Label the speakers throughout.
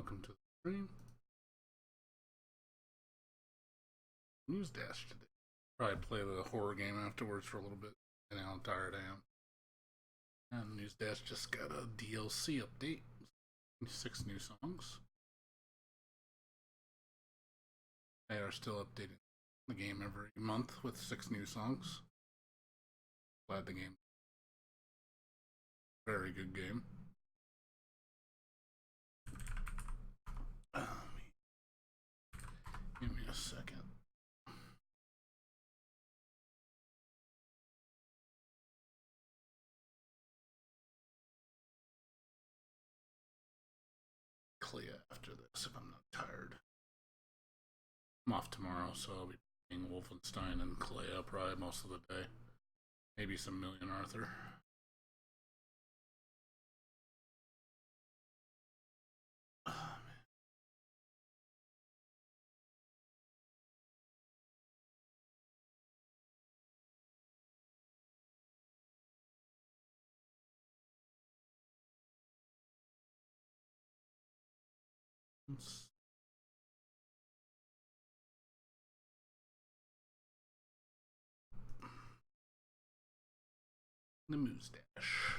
Speaker 1: welcome to the stream. Muse Dash today. Probably play the horror game afterwards for a little bit, and how tired I am. And Muse Dash just got a DLC update. 6 new songs. They are still updating the game every month with 6 new songs. Glad the game. Very good game. Give me a second. Clea after this if I'm not tired. I'm off tomorrow, so I'll be playing Wolfenstein and Clea probably most of the day. Maybe some Million Arthur. The Muse Dash.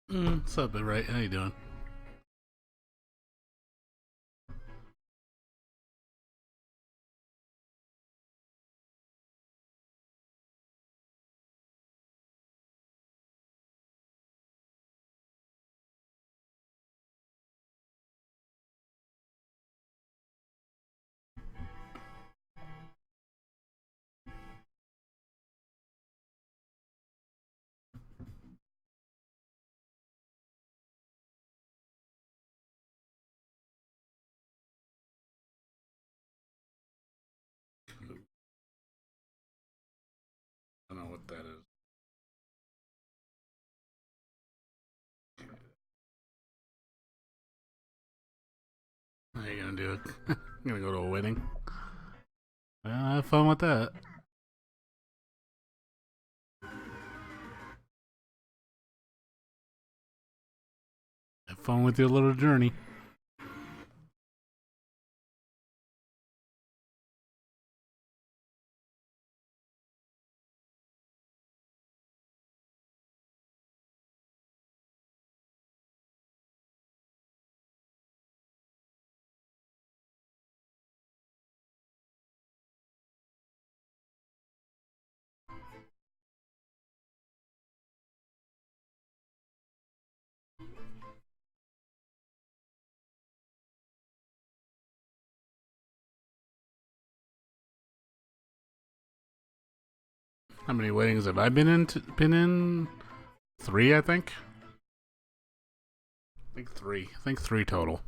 Speaker 1: What's up, right? How you doing? I don't know what that is. How you gonna do it? I'm gonna go to a wedding. Well, have fun with that. Have fun with your little journey. How many weddings have I been in? Been in 3, I think. I think 3. I think 3 total.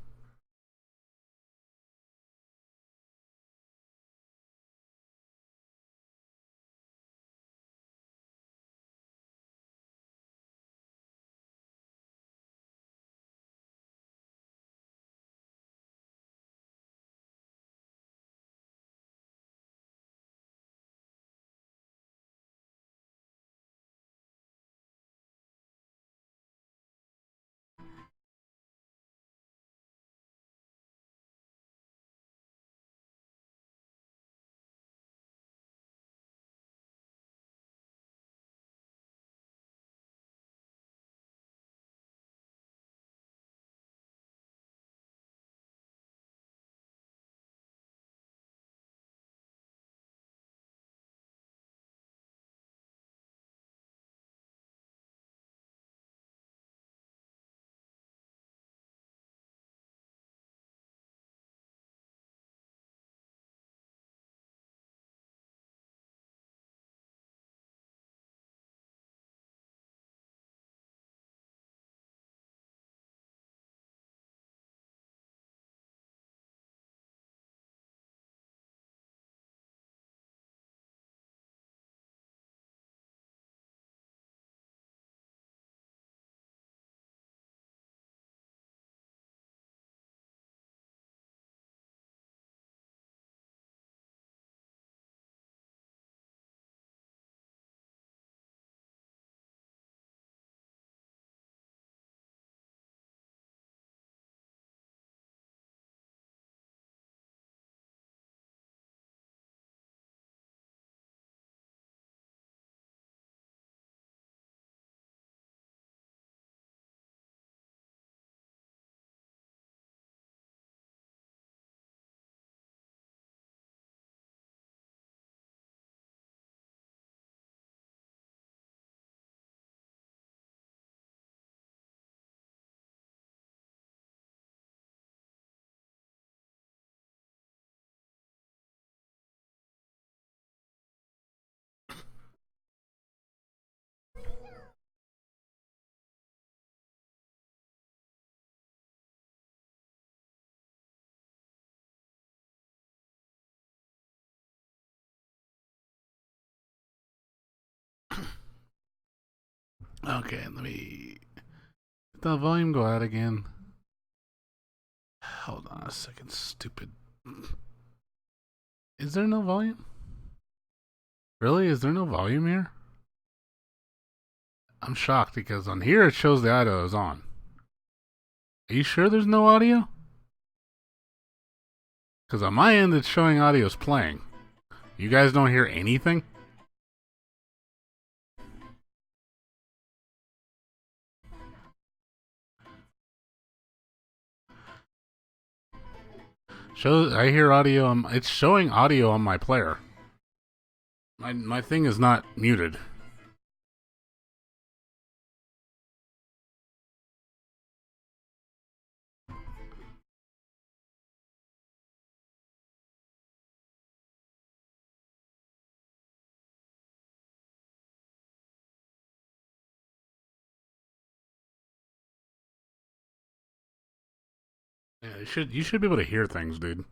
Speaker 1: Okay, let me. Did the volume go out again? Hold on a second, stupid. Is there no volume? Really? Is there no volume here? I'm shocked because on here it shows the audio is on. Are you sure there's no audio? Because on my end it's showing audio's playing. You guys don't hear anything? I hear audio. It's showing audio on my player. My thing is not muted. Yeah, you should be able to hear things, dude.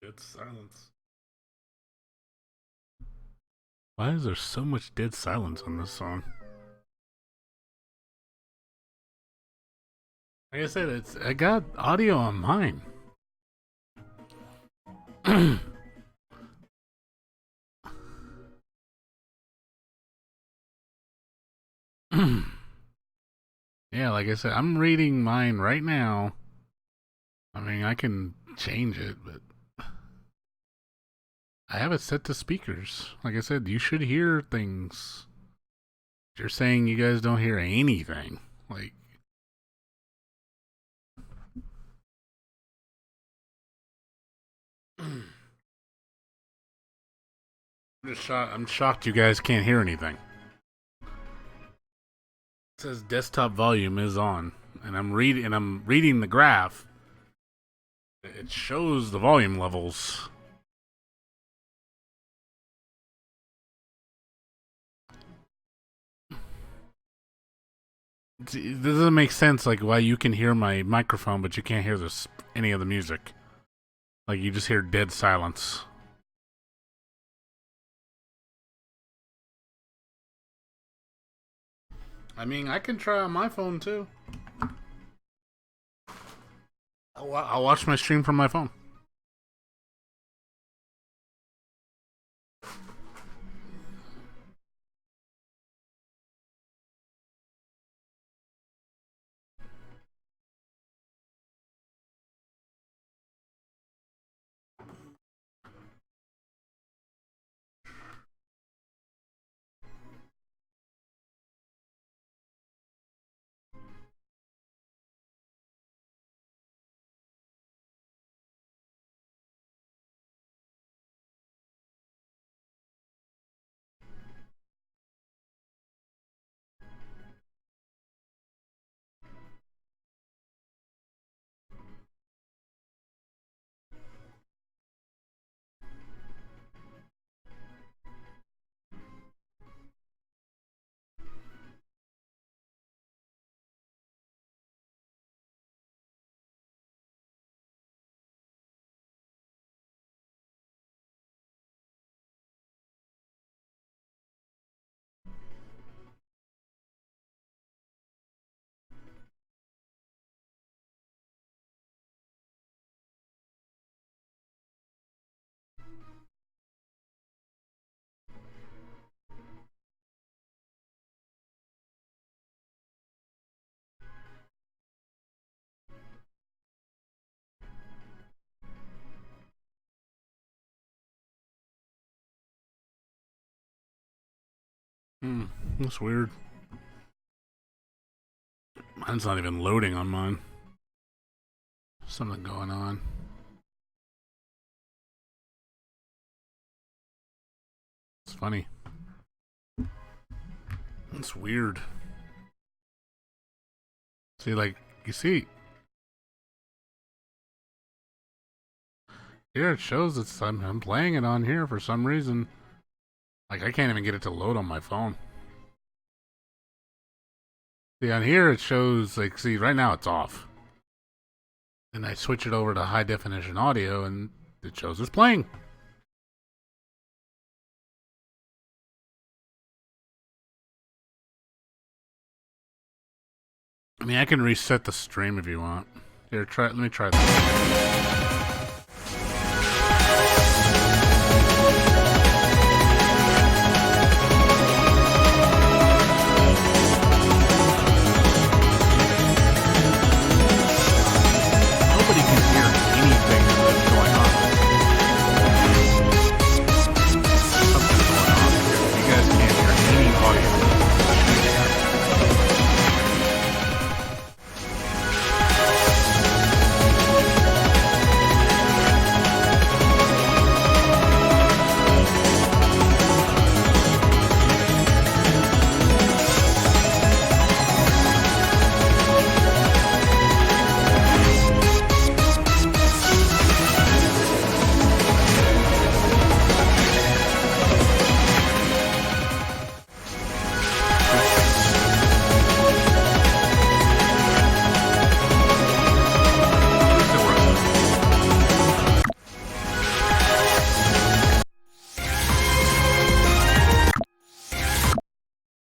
Speaker 1: Dead silence. Why is there so much dead silence on this song? Like I said, I got audio on mine. Yeah, like I said, I'm reading mine right now. I mean, I can change it, but I have it set to speakers. Like I said, you should hear things. You're saying you guys don't hear anything. Like, I'm shocked you guys can't hear anything. It says desktop volume is on, and I'm reading the graph. It shows the volume levels. It doesn't make sense, like why you can hear my microphone but you can't hear any of the music. Like you just hear dead silence. I mean, I can try on my phone too. I'll watch my stream from my phone. That's weird. Mine's not even loading on mine. Something going on. It's funny. It's weird. See, like, you see. Here it shows it's I'm playing it on here for some reason. Like, I can't even get it to load on my phone. See, on here it shows, like, see, right now it's off. And I switch it over to high definition audio and it shows it's playing. I mean, I can reset the stream if you want. Here, let me try that.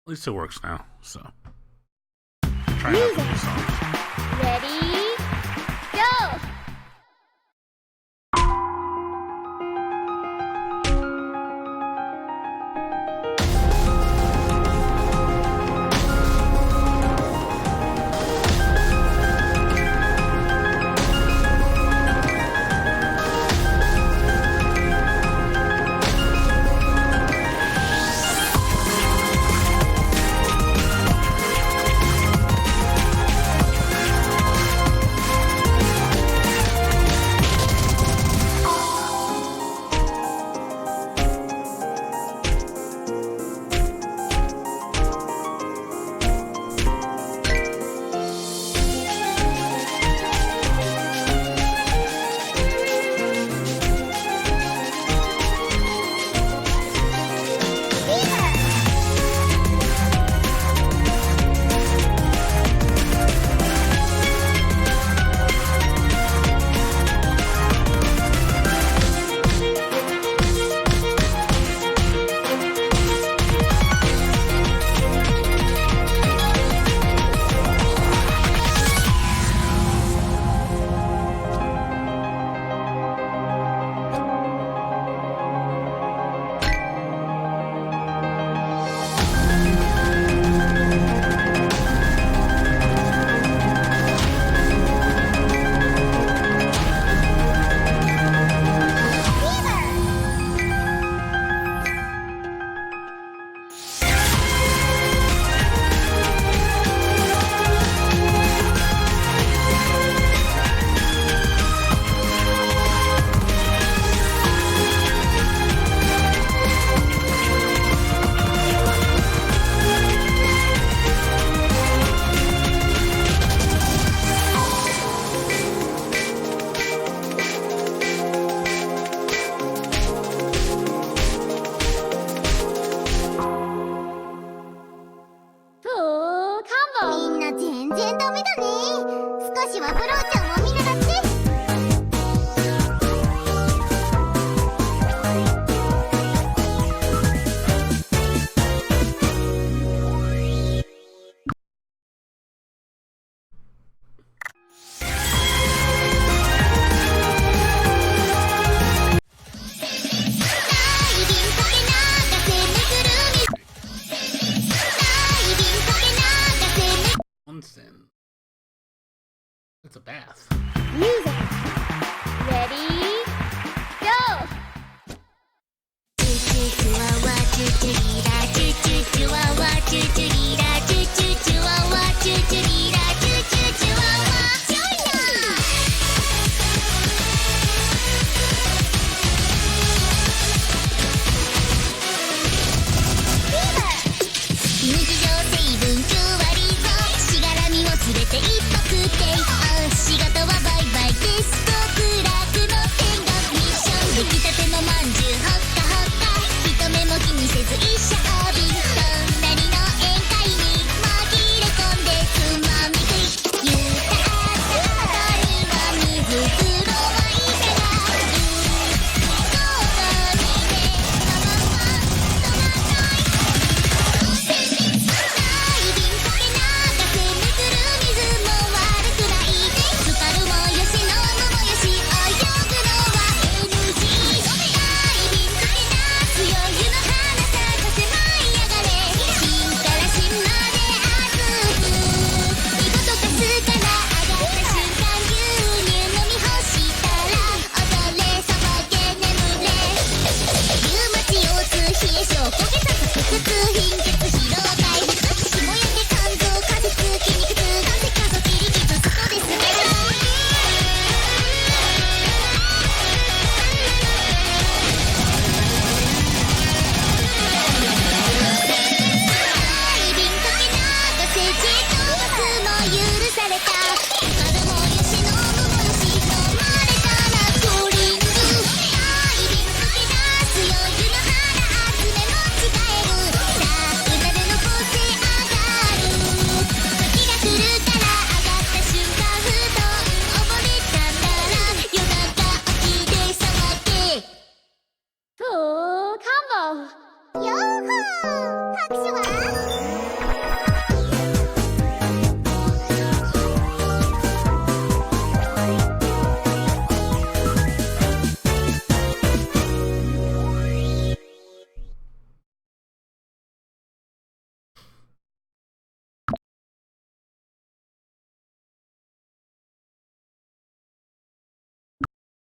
Speaker 1: At least it works now, so try out the new songs.
Speaker 2: Ready, go!
Speaker 1: It's a bath.
Speaker 2: Music. Ready, go!
Speaker 3: て一発で仕事はバイバイです。極楽の天がミッション。出来たてのまんじゅうほっかほっか、人目も気にせず一生瓶。隣の宴会に紛れ込んでつまみ食い。ゆたったには水風呂はいたが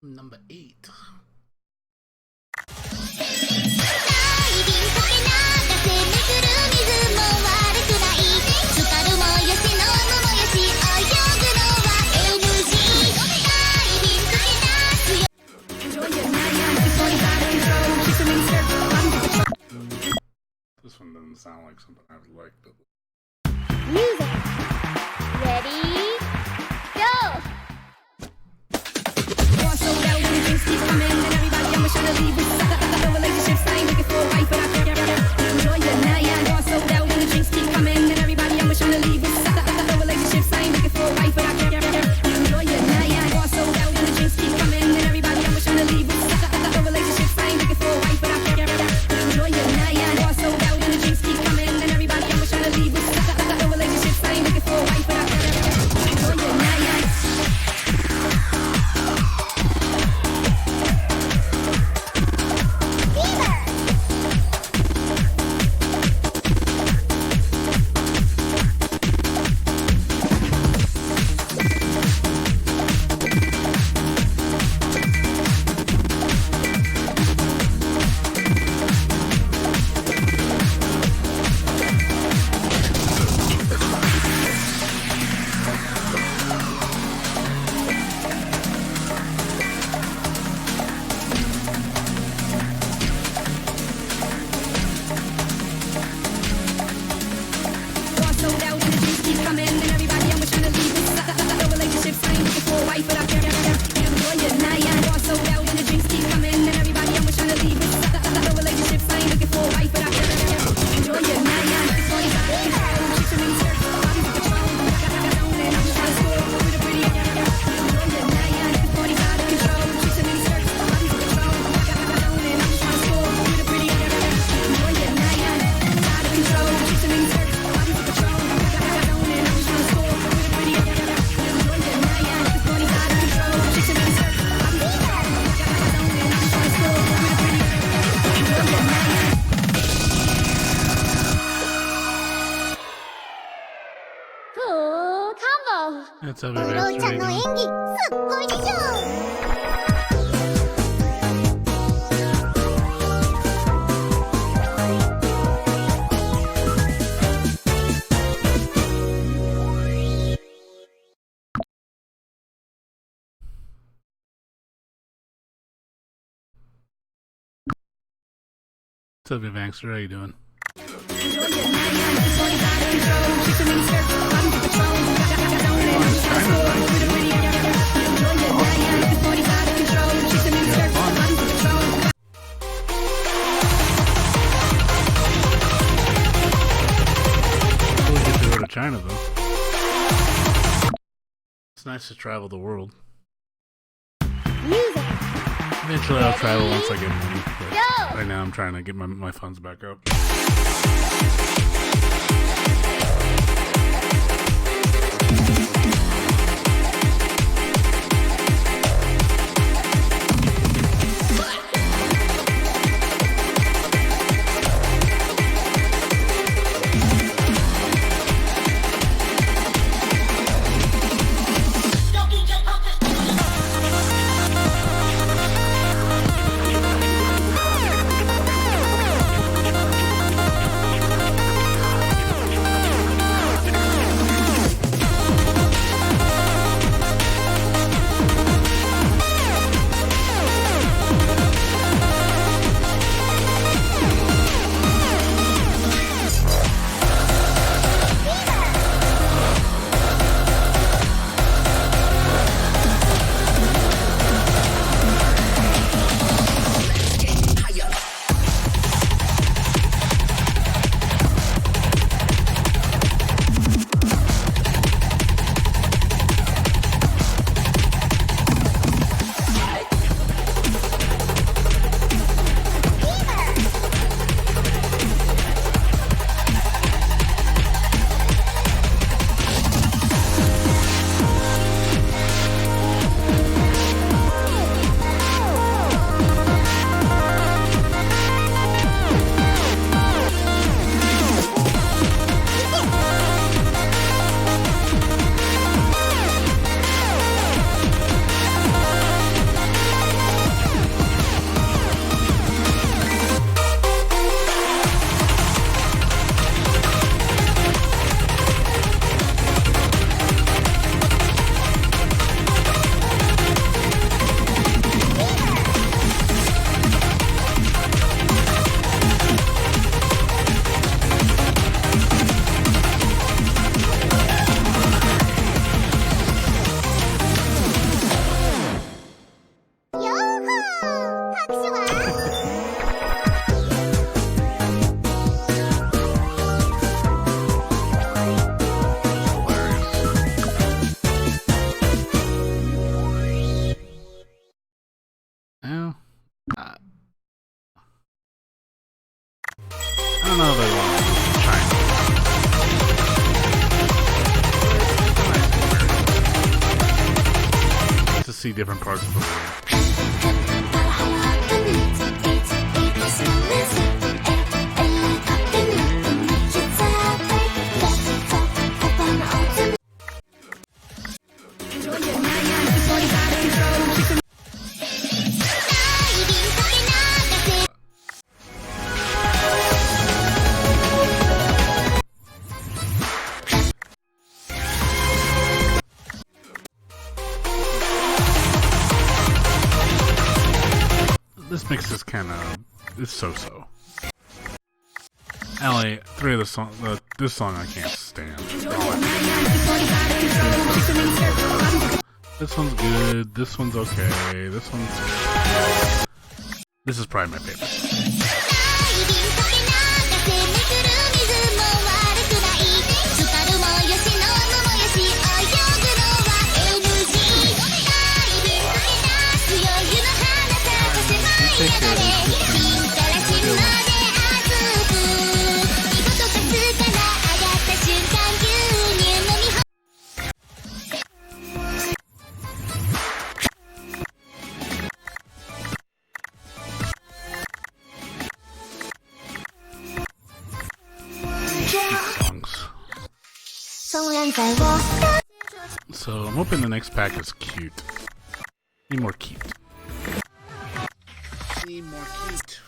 Speaker 1: Number 8. This one doesn't sound like something I would like, but
Speaker 2: Music. Ready, go!
Speaker 1: That's how
Speaker 2: クロちゃんの演技すっごいでしょ。
Speaker 1: What's up, Vankster? How you doing?
Speaker 3: Enjoy your night,
Speaker 1: China, though. It's nice to travel the world.
Speaker 2: Music.
Speaker 1: Eventually I'll travel once I get money. But
Speaker 2: Go!
Speaker 1: right now I'm trying to get my funds back up. Well, I don't know if I want to China. To see different parts of the world. This mix is kind of, it's so-so. LA, three of the song, this song I can't stand. This one's good, this one's okay, this is probably my favorite. So I'm hoping the next pack is cute. Need more cute. Need more cute.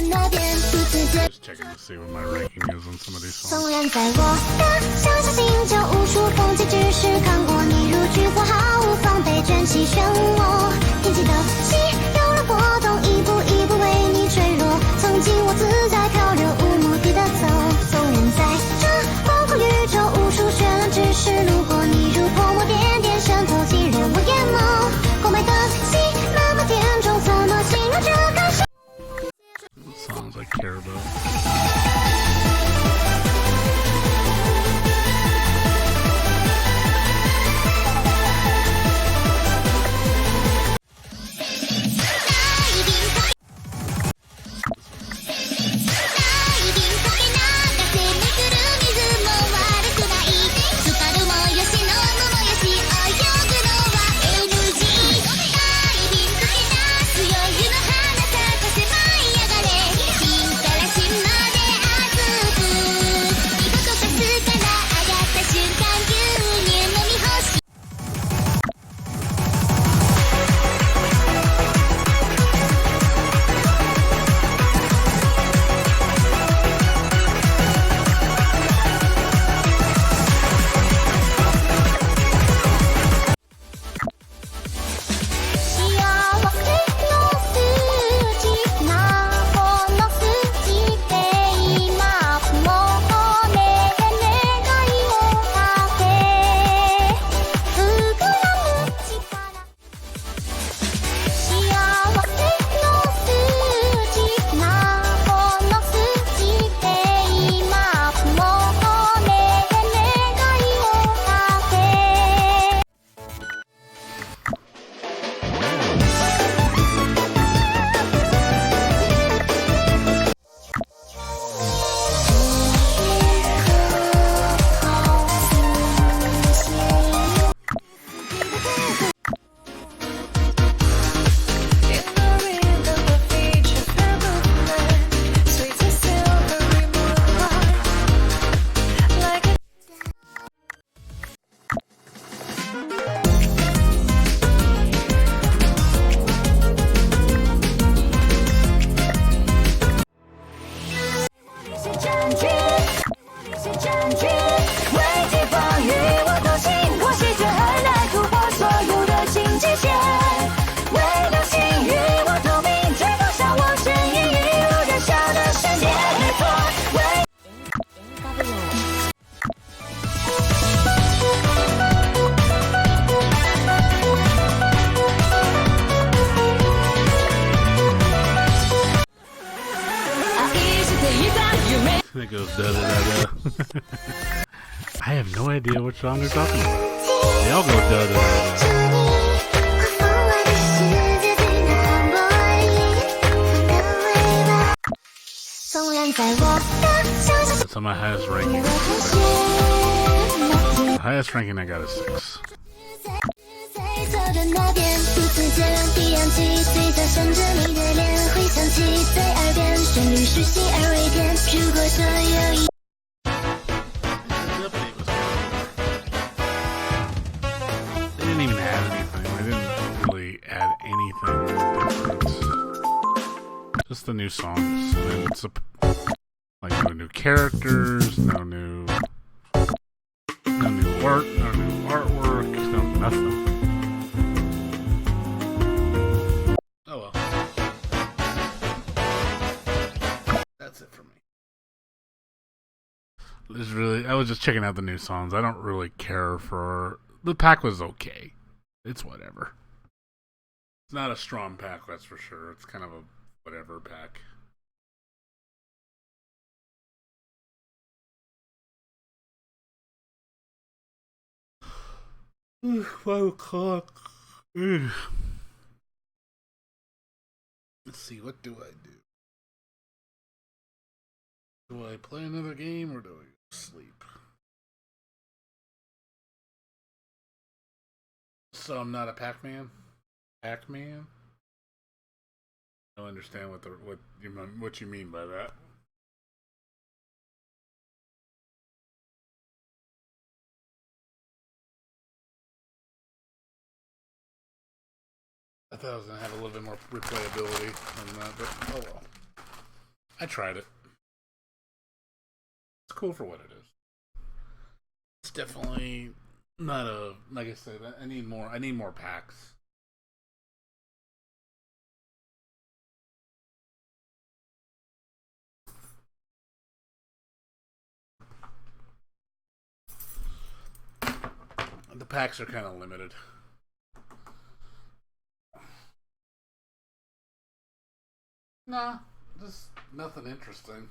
Speaker 3: 那边不自觉。
Speaker 1: Just checking to see what my ranking is on some of these
Speaker 3: 纵
Speaker 1: songs.
Speaker 3: 然在我的小小心就无处风景，只是看过你如菊花，毫无防备卷起漩涡。天际的溪有了波动，一步一步为你坠落。曾经我自在漂流，无目的的走。纵然在这广阔宇宙无处绚烂，只是路过你如泼墨点点渗透进入我眼眸。空白的心那么甜中，怎么形容这感受？
Speaker 1: Songs I care about. It goes da da da da. I have no idea what song they're talking about. They all go da da da da. That's on my highest ranking. The highest ranking I got is 6.
Speaker 3: 走的那边，不自觉让鼻氧气，嘴角想着你的脸，回想起在耳边，旋律是细而微甜。如果说有一。
Speaker 1: They didn't even add anything. They didn't really add anything different. Just the new songs. And it's like no new characters, no new art, no new artwork, no nothing. Oh well. That's it for me. I was just checking out the new songs. I don't really care for the pack. Was okay. It's whatever. It's not a strong pack, that's for sure. It's kind of a whatever pack. Ugh, 5 o'clock. Ugh. Let's see, what do I do? Do I play another game or do I sleep? So I'm not a Pac-Man? Pac-Man? I don't understand what you mean by that. I thought I was gonna have a little bit more replayability than that, but oh well. I tried it. It's cool for what it is. It's definitely not a like I said. I need more. I need more packs. The packs are kind of limited. Nah, just nothing interesting.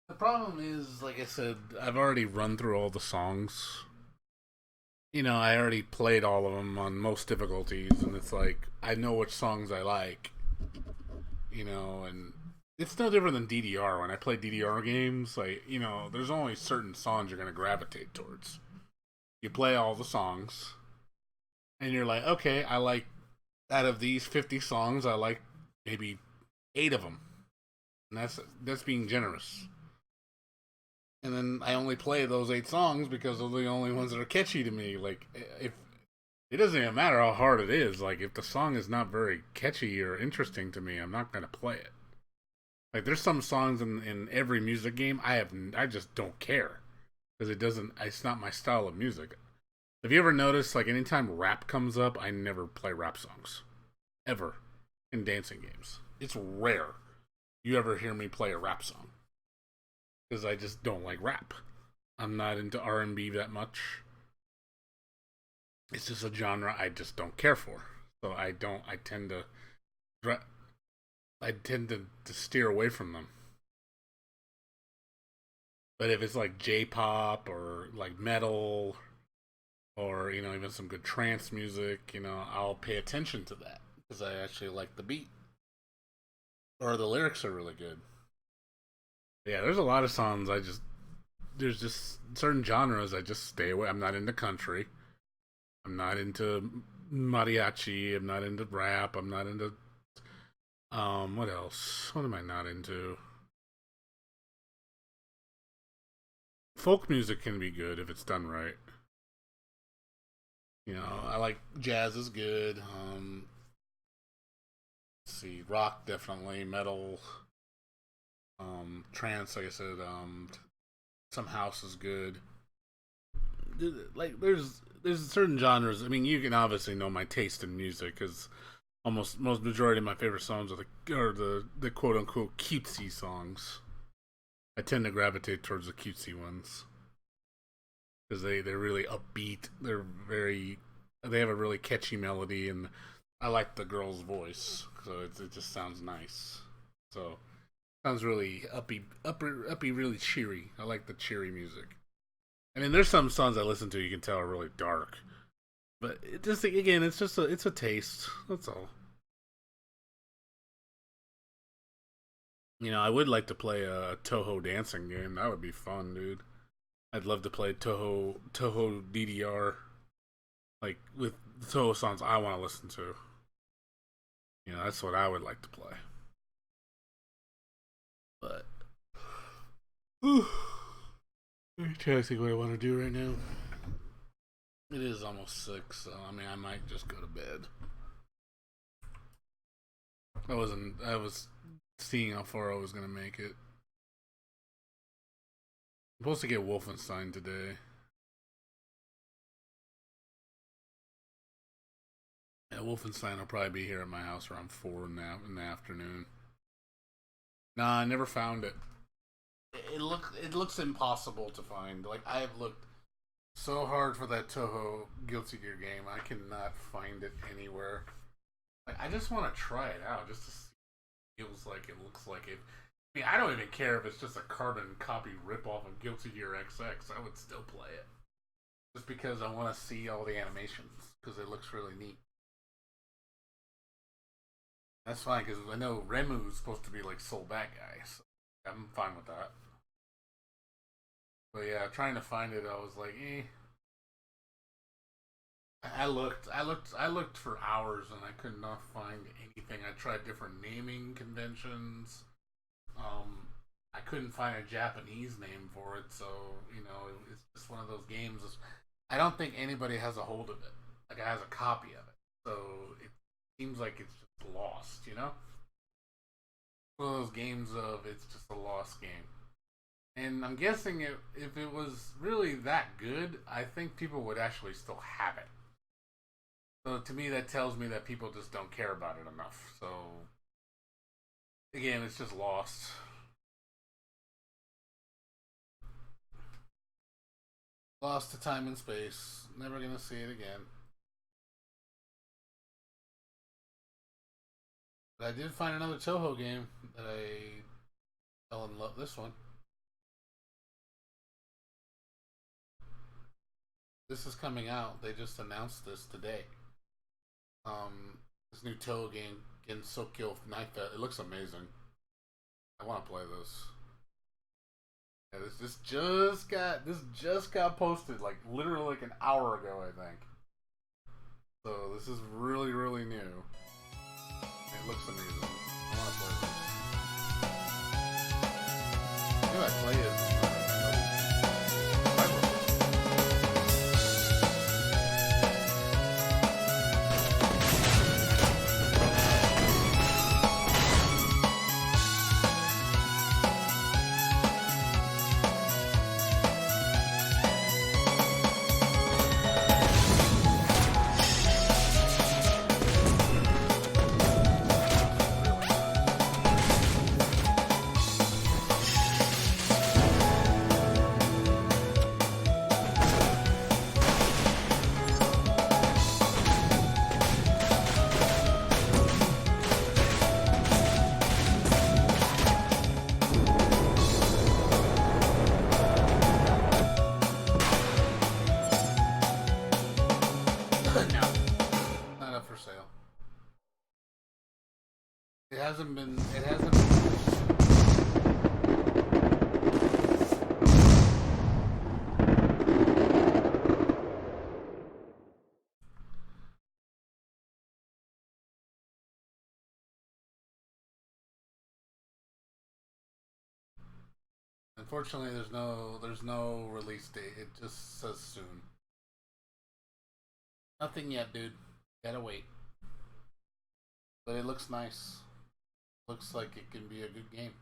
Speaker 1: The problem is, like I said, I've already run through all the songs. I already played all of them on most difficulties, and it's like I know which songs I like. And it's no different than DDR. When I play DDR games, like there's only certain songs you're gonna gravitate towards. You play all the songs, and you're like, okay, I like out of these 50 songs, I like maybe 8 of them, and that's being generous. And then I only play those 8 songs because they're the only ones that are catchy to me. Like, if it doesn't even matter how hard it is, like if the song is not very catchy or interesting to me, I'm not gonna play it. Like, there's some songs in every music game I just don't care because it's not my style of music. Have you ever noticed, like, anytime rap comes up, I never play rap songs ever in dancing games. It's rare you ever hear me play a rap song because I just don't like rap. I'm not into R&B that much. It's just a genre I just don't care for. So I tend to steer away from them. But if it's like J-pop or like metal or even some good trance music, I'll pay attention to that because I actually like the beat or the lyrics are really good. Yeah, there's a lot of songs there's just certain genres I just stay away. I'm not into country. I'm not into mariachi. I'm not into rap. I'm not into what else? What am I not into? Folk music can be good if it's done right. I like jazz is good. Let's see, rock definitely, metal, trance, like I said, some house is good. Like there's certain genres. I mean, you can obviously know my taste in music because almost most majority of my favorite songs are the quote unquote cutesy songs. I tend to gravitate towards the cutesy ones because they're really upbeat. They have a really catchy melody, and I like the girl's voice, so it just sounds nice. So sounds really uppy, really cheery. I like the cheery music. I mean, there's some songs I listen to you can tell are really dark, but it just again, it's a taste. That's all. I would like to play a Toho dancing game. That would be fun, dude. I'd love to play Toho DDR, like with the Toho songs I want to listen to. That's what I would like to play. But I'm trying to think what I want to do right now. It is almost 6, so I mean I might just go to bed. I was seeing how far I was gonna make it. I'm supposed to get Wolfenstein today. Yeah, Wolfenstein will probably be here at my house around 4 in the afternoon. Nah, I never found it. It looks impossible to find. Like, I have looked so hard for that Toho Guilty Gear game. I cannot find it anywhere. Like, I just want to try it out just to see what it feels like, it looks like it. I mean, I don't even care if it's just a carbon copy ripoff of Guilty Gear XX. I would still play it. Just because I want to see all the animations. Because it looks really neat. That's fine, because I know Remu's supposed to be like Soul Bad Guy. So I'm fine with that. But yeah, trying to find it, I was like, eh. I looked for hours and I could not find anything. I tried different naming conventions. I couldn't find a Japanese name for it, so it's just one of those games. I don't think anybody has a hold of it. Like, has a copy of it, so it seems like it's just lost. one of those games of it's just a lost game. And I'm guessing if it was really that good, I think people would actually still have it. So to me, that tells me that people just don't care about it enough. So again, it's just lost. Lost to time and space. Never gonna see it again. But I did find another Toho game that I fell in love. This one. This is coming out. They just announced this today. This new Toho game, Gensokyo Night. It looks amazing. I want to play this. Yeah, this just got posted like literally like an hour ago, I think. So this is really new. It looks amazing. I want to play this. Maybe I play it. Not up for sale. It hasn't been. It hasn't been. Unfortunately, there's no release date. It just says soon. Nothing yet, dude. Gotta wait. But it looks nice. Looks like it can be a good game.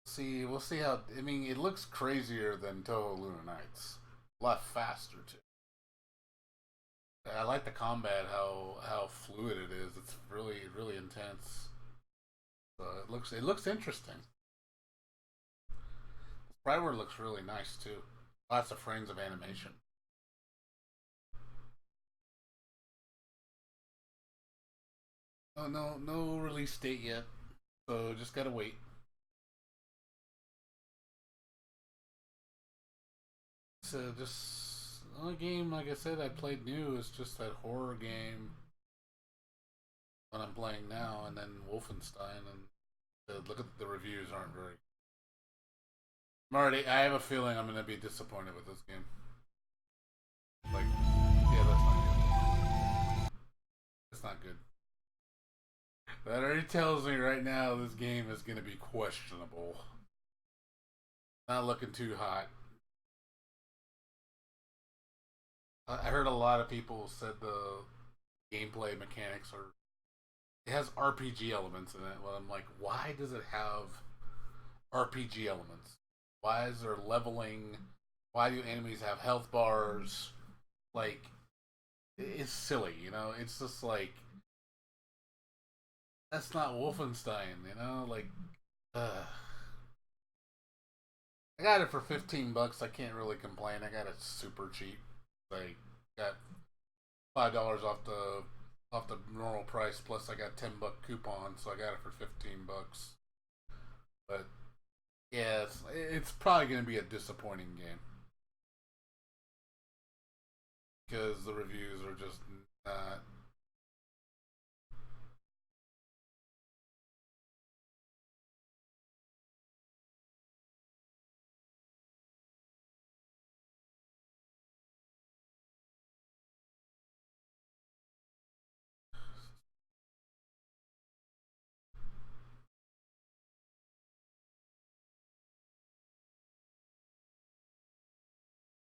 Speaker 1: See, we'll see how. I mean, it looks crazier than Toho Luna Nights. A lot faster too. I like the combat, how fluid it is. It's really intense. So it looks interesting. The sprite world looks really nice too. Lots of frames of animation. Oh no release date yet. So just gotta wait. So just the only game, like I said, I played new is just that horror game that I'm playing now, and then Wolfenstein. And look at the reviews aren't very. I have a feeling I'm gonna be disappointed with this game. Like, yeah, that's not good. That's not good. That already tells me right now this game is gonna be questionable. Not looking too hot. I heard a lot of people said the gameplay mechanics are. It has RPG elements in it. Well, I'm like, why does it have RPG elements? Why is there leveling? Why do enemies have health bars? Like, it's silly, you know? It's just like, that's not Wolfenstein, you know? Like, I got it for $15. I can't really complain. I got it super cheap. Like, got $5 off the normal price. Plus, I got $10 coupon, so I got it for $15. But yeah, it's probably going to be a disappointing game because the reviews are just not.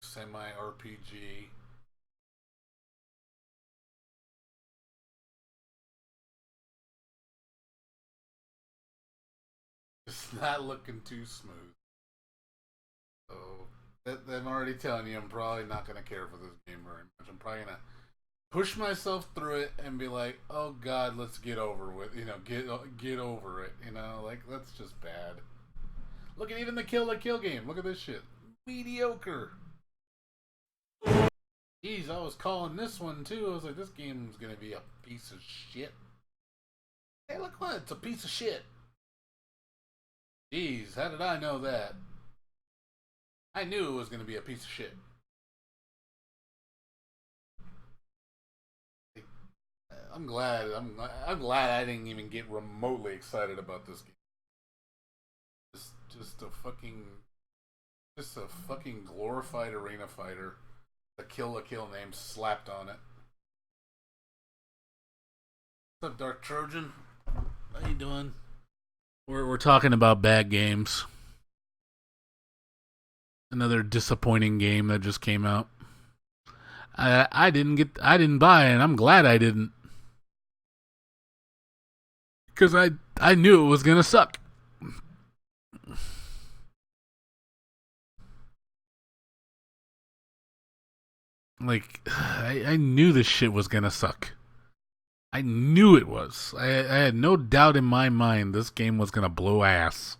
Speaker 1: Semi RPG. not looking too smooth. So I'm already telling you, I'm probably not gonna care for this game very much. I'm probably gonna push myself through it and be like, "Oh God, let's get over with." Get over it. Like that's just bad. Look at even the Kill la Kill game. Look at this shit. Mediocre. Jeez, I was calling this one too. I was like, this game's gonna be a piece of shit. Hey, look what? It's a piece of shit. Jeez, how did I know that? I knew it was gonna be a piece of shit. I'm glad I didn't even get remotely excited about this game. Just a fucking glorified arena fighter. The Kill la Kill name slapped on it. What's up, Dark Trojan? How you doing? We're talking about bad games. Another disappointing game that just came out. I didn't buy it, and I'm glad I didn't. Because I knew it was gonna suck. Like, I knew this shit was gonna suck. I knew it was. I had no doubt in my mind this game was gonna blow ass.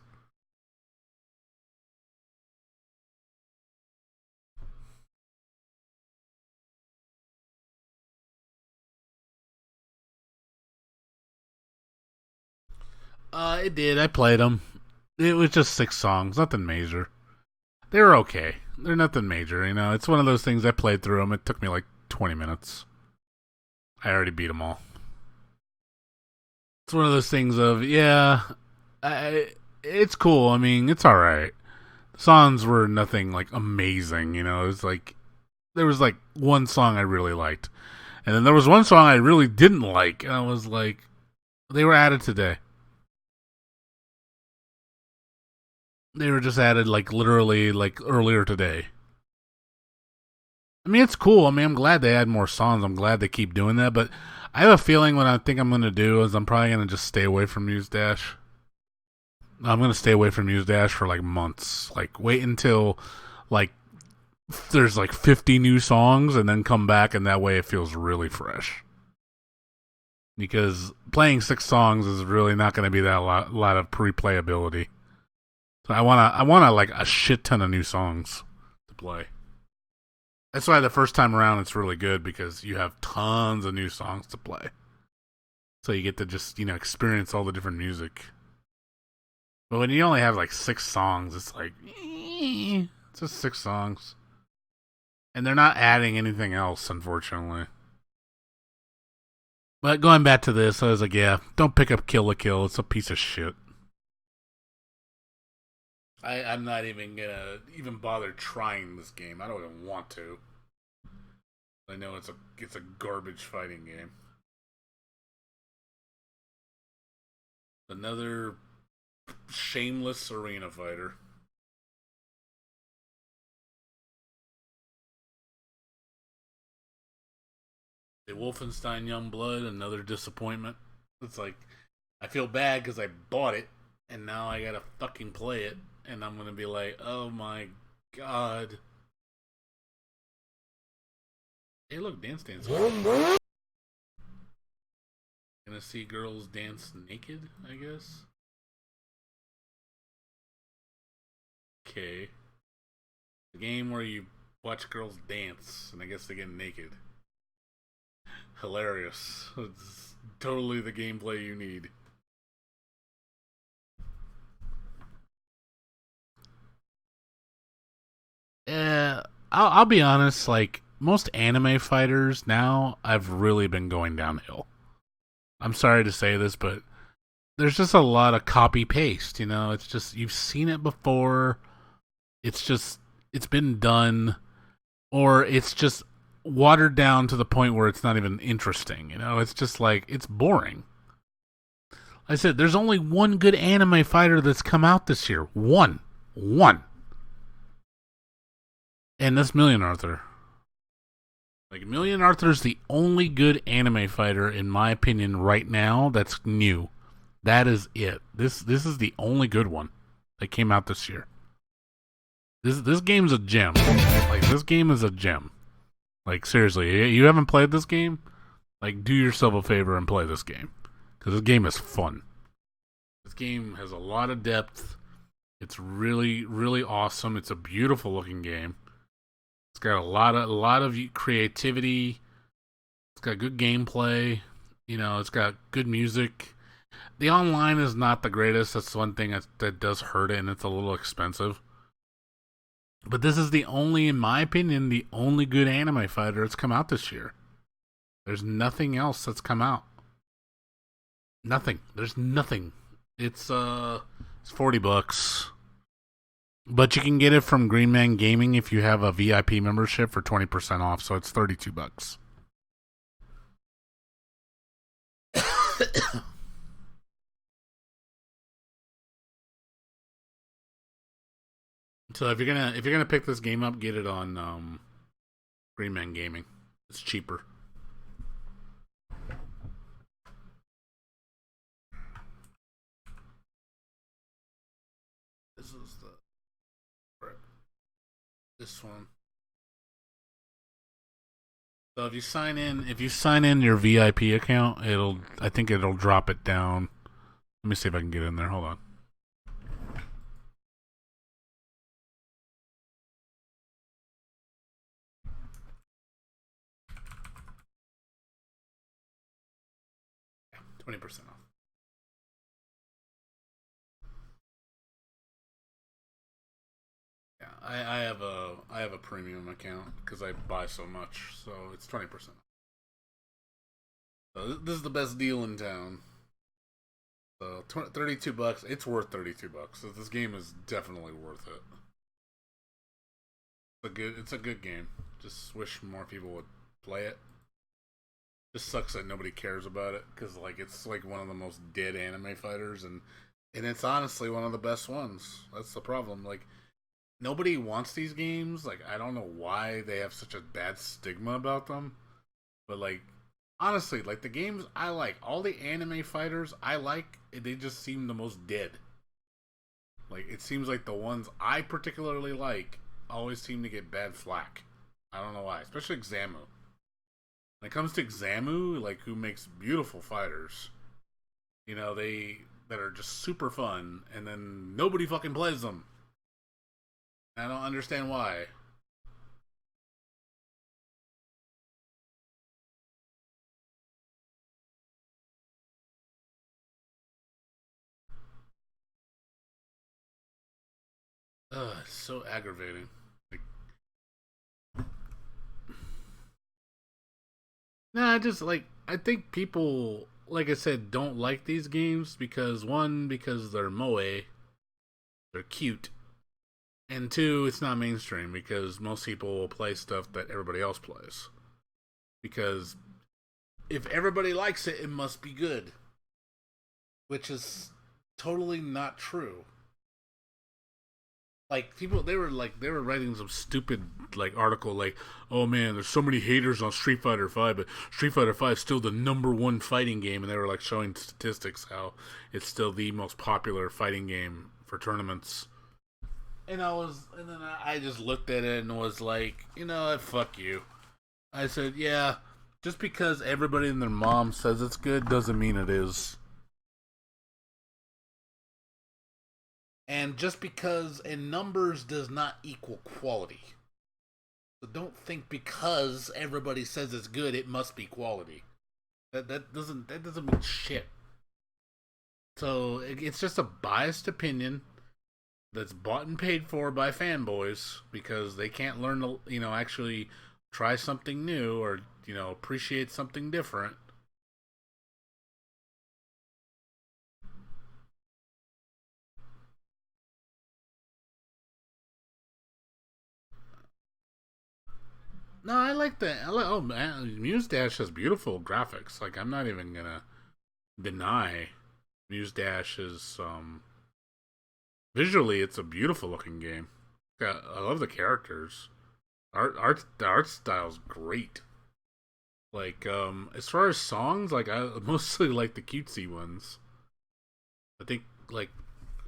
Speaker 1: It did. I played them. It was just 6 songs, nothing major. They were okay. They're nothing major, It's one of those things I played through them. It took me like 20 minutes. I already beat them all. It's one of those things of, it's cool. I mean, it's alright. The songs were nothing like amazing, It was like, there was like one song I really liked. And then there was one song I really didn't like. And I was like, they were added today. They were just added like literally like earlier today. I mean, it's cool. I mean, I'm glad they add more songs. I'm glad they keep doing that. But I have a feeling what I think I'm going to do is I'm probably going to just stay away from Muse Dash. I'm going to stay away from Muse Dash for like months. Like wait until like there's like 50 new songs and then come back, and that way it feels really fresh. Because playing 6 songs is really not going to be that lot of pre-playability. So I wanna like a shit ton of new songs to play. That's why the first time around it's really good, because you have tons of new songs to play. So you get to just, experience all the different music. But when you only have like 6 songs, it's like, it's just 6 songs. And they're not adding anything else, unfortunately. But going back to this, I was like, yeah, don't pick up Kill la Kill. It's a piece of shit. I'm not even gonna bother trying this game. I don't even want to. I know it's a garbage fighting game. Another shameless arena fighter. The Wolfenstein Youngblood, another disappointment. It's like, I feel bad because I bought it, and now I gotta fucking play it. And I'm going to be like, oh my god. Hey, look, Dance Dance. Gonna see girls dance naked, I guess? Okay. A game where you watch girls dance, and I guess they get naked. Hilarious. It's totally the gameplay you need. I'll be honest, like, most anime fighters now, I've really been going downhill. I'm sorry to say this, but there's just a lot of copy-paste, It's just, you've seen it before, it's been done, or it's just watered down to the point where it's not even interesting, It's just like, it's boring. I said, there's only one good anime fighter that's come out this year. One. And that's Million Arthur. Like, Million Arthur's the only good anime fighter, in my opinion, right now that's new. That is it. This is the only good one. that came out this year. This game's a gem. Like, this game is a gem. Like, seriously, you haven't played this game? Like, do yourself a favor and play this game, because this game is fun. This game has a lot of depth. It's really, really awesome. It's a beautiful looking game. It's got a lot of creativity. It's got good gameplay. You know, it's got good music. The online is not the greatest. That's one thing that does hurt it, and it's a little expensive. But this is the only, in my opinion, the only good anime fighter that's come out this year. There's nothing else that's come out. Nothing. There's nothing. It's $40. But you can get it from Green Man Gaming if you have a VIP membership for 20% off, so it's $32. So if you're gonna pick this game up, get it on Green Man Gaming. It's cheaper. This one. So if you sign in your VIP account, I think it'll drop it down. Let me see if I can get in there. Hold on. Yeah, 20% off. Yeah, I have a premium account because I buy so much, so it's 20%. So this is the best deal in town. So $32. It's worth $32. So this game is definitely worth it. It's a good game. Just wish more people would play it. Just sucks that nobody cares about it because it's like one of the most dead anime fighters, and it's honestly one of the best ones. That's the problem. Like, nobody wants these games. Like, I don't know why they have such a bad stigma about them. But, like, honestly, like, the games I like, all the anime fighters I like, they just seem the most dead. Like, it seems like the ones I particularly like always seem to get bad flack. I don't know why. Especially Xamu. When it comes to Xamu, like, who makes beautiful fighters, you know, that are just super fun, and then nobody fucking plays them. I don't understand why. Ugh, it's so aggravating. Like, nah, I think people, like I said, don't like these games because because they're moe, they're cute, and two, it's not mainstream because most people will play stuff that everybody else plays. Because if everybody likes it, it must be good, which is totally not true. Like, people, they were writing some stupid article like, oh man, there's so many haters on Street Fighter 5, but Street Fighter 5 is still the #1 fighting game, and they were like showing statistics how it's still the most popular fighting game for tournaments. And then I just looked at it and was like, you know what, fuck you. I said, yeah, just because everybody and their mom says it's good doesn't mean it is. And just because in numbers does not equal quality. So don't think because everybody says it's good, it must be quality. That doesn't mean shit. So it's just a biased opinion that's bought and paid for by fanboys because they can't learn to, actually try something new or, appreciate something different. No, I like that. Oh man, Muse Dash has beautiful graphics. Like, I'm not even gonna deny Muse Dash is visually it's a beautiful looking game. I love the characters. The art style's great. Like, as far as songs, like, I mostly like the cutesy ones. I think, like,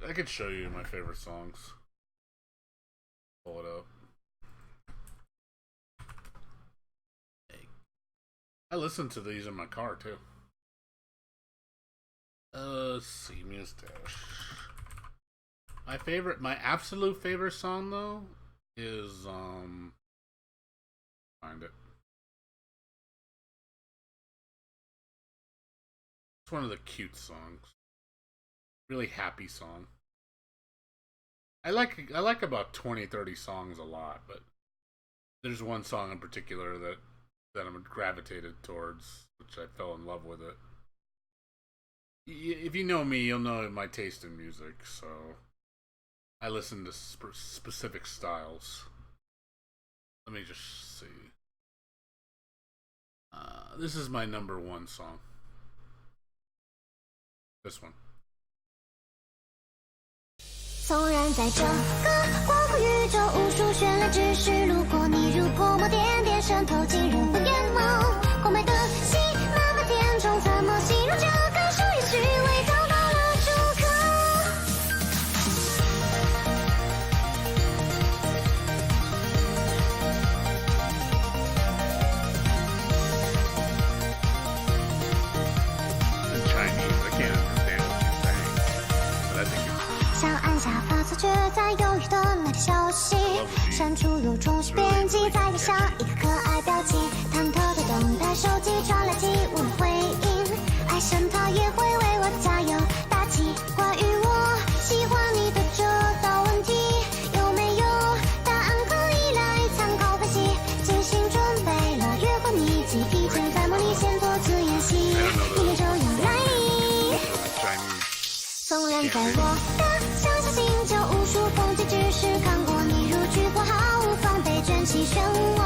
Speaker 1: I could show you my favorite songs. Pull it up. I listen to these in my car too. Let's see, Muse Dash. My absolute favorite song though is find it. It's one of the cute songs. Really happy song. I like about 20-30 songs a lot, but there's one song in particular that I'm gravitated towards, which I fell in love with it. If you know me, you'll know my taste in music, so I listen to specific styles. Let me just see. This is my number one song. This one.
Speaker 3: 纵然在这个广阔宇宙无数绚烂之事路过你如泼墨点点渗透进人的眼眸空白的心那么甜中怎么形容这感受也许未找到了出口
Speaker 1: In Chinese, I can't understand what you're saying, but I think it's
Speaker 3: 想按下发错却在犹豫的那条消息删除又重新编辑再加上一个可爱表情忐忑的等待手机传来极无的回应爱神他也会为我加油打气关于我喜欢你的这道问题有没有答案可以来参考分析精心准备了约会秘籍提前在梦里先做次演习明天就要来临
Speaker 1: Chinese.
Speaker 3: 纵然在我的想象星球无数风景只是看过你如菊花毫无防备卷起漩涡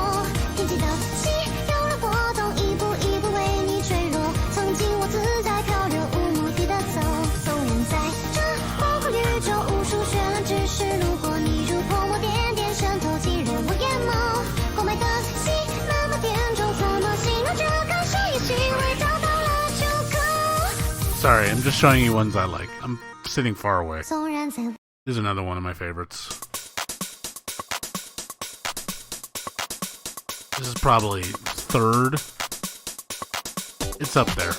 Speaker 3: 平静的心有了波动一步一步为你坠落曾经我自在漂流无目的的走纵然在这广阔宇宙无数绚烂之事路过你如泼墨点点渗透进人我眼眸空白的心那么甜中怎么形容这感受也许未找到了出口
Speaker 1: Sorry, I'm just showing you ones I like. I'm sitting far away.
Speaker 3: 纵然在
Speaker 1: Here's another one of my favorites. This is probably third. It's up there.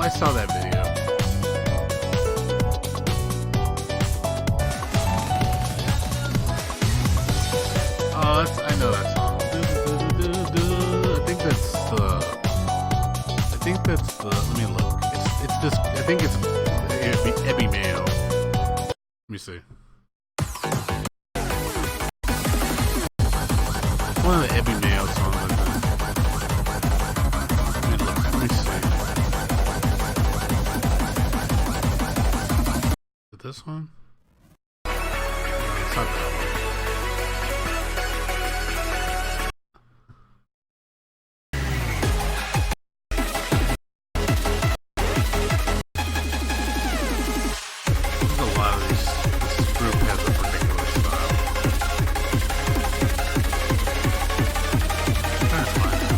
Speaker 1: I saw that video. Oh, I know that song. I think that's the. Let me look. It's just. I think it's Ebby Mayo. Let me see. One of the Ebby Mayo songs. I think. Let me look. Let me see. This one? It's not that one. There's a lot of these. This group has a particular style. I'm trying to find it.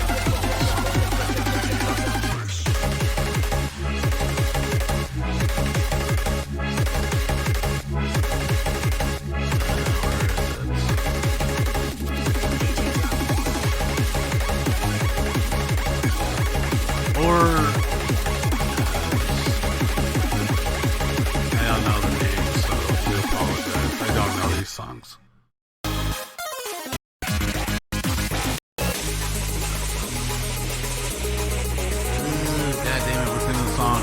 Speaker 1: Songs. God damn it, we're singing the song.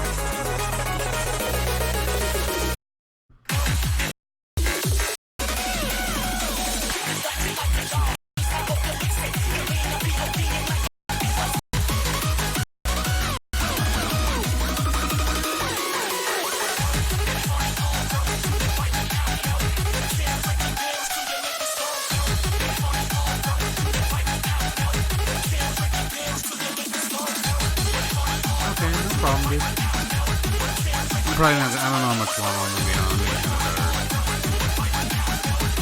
Speaker 1: song, dude? I'm probably not. I don't know how much longer I'm gonna be on.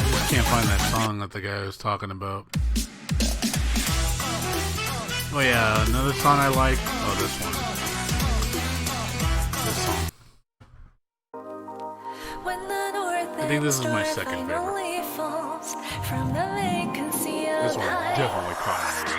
Speaker 1: I just can't find that song that the guy was talking about. Oh yeah, another song I like. Oh, this one. This song. I think this is my second favorite. This one definitely caught me.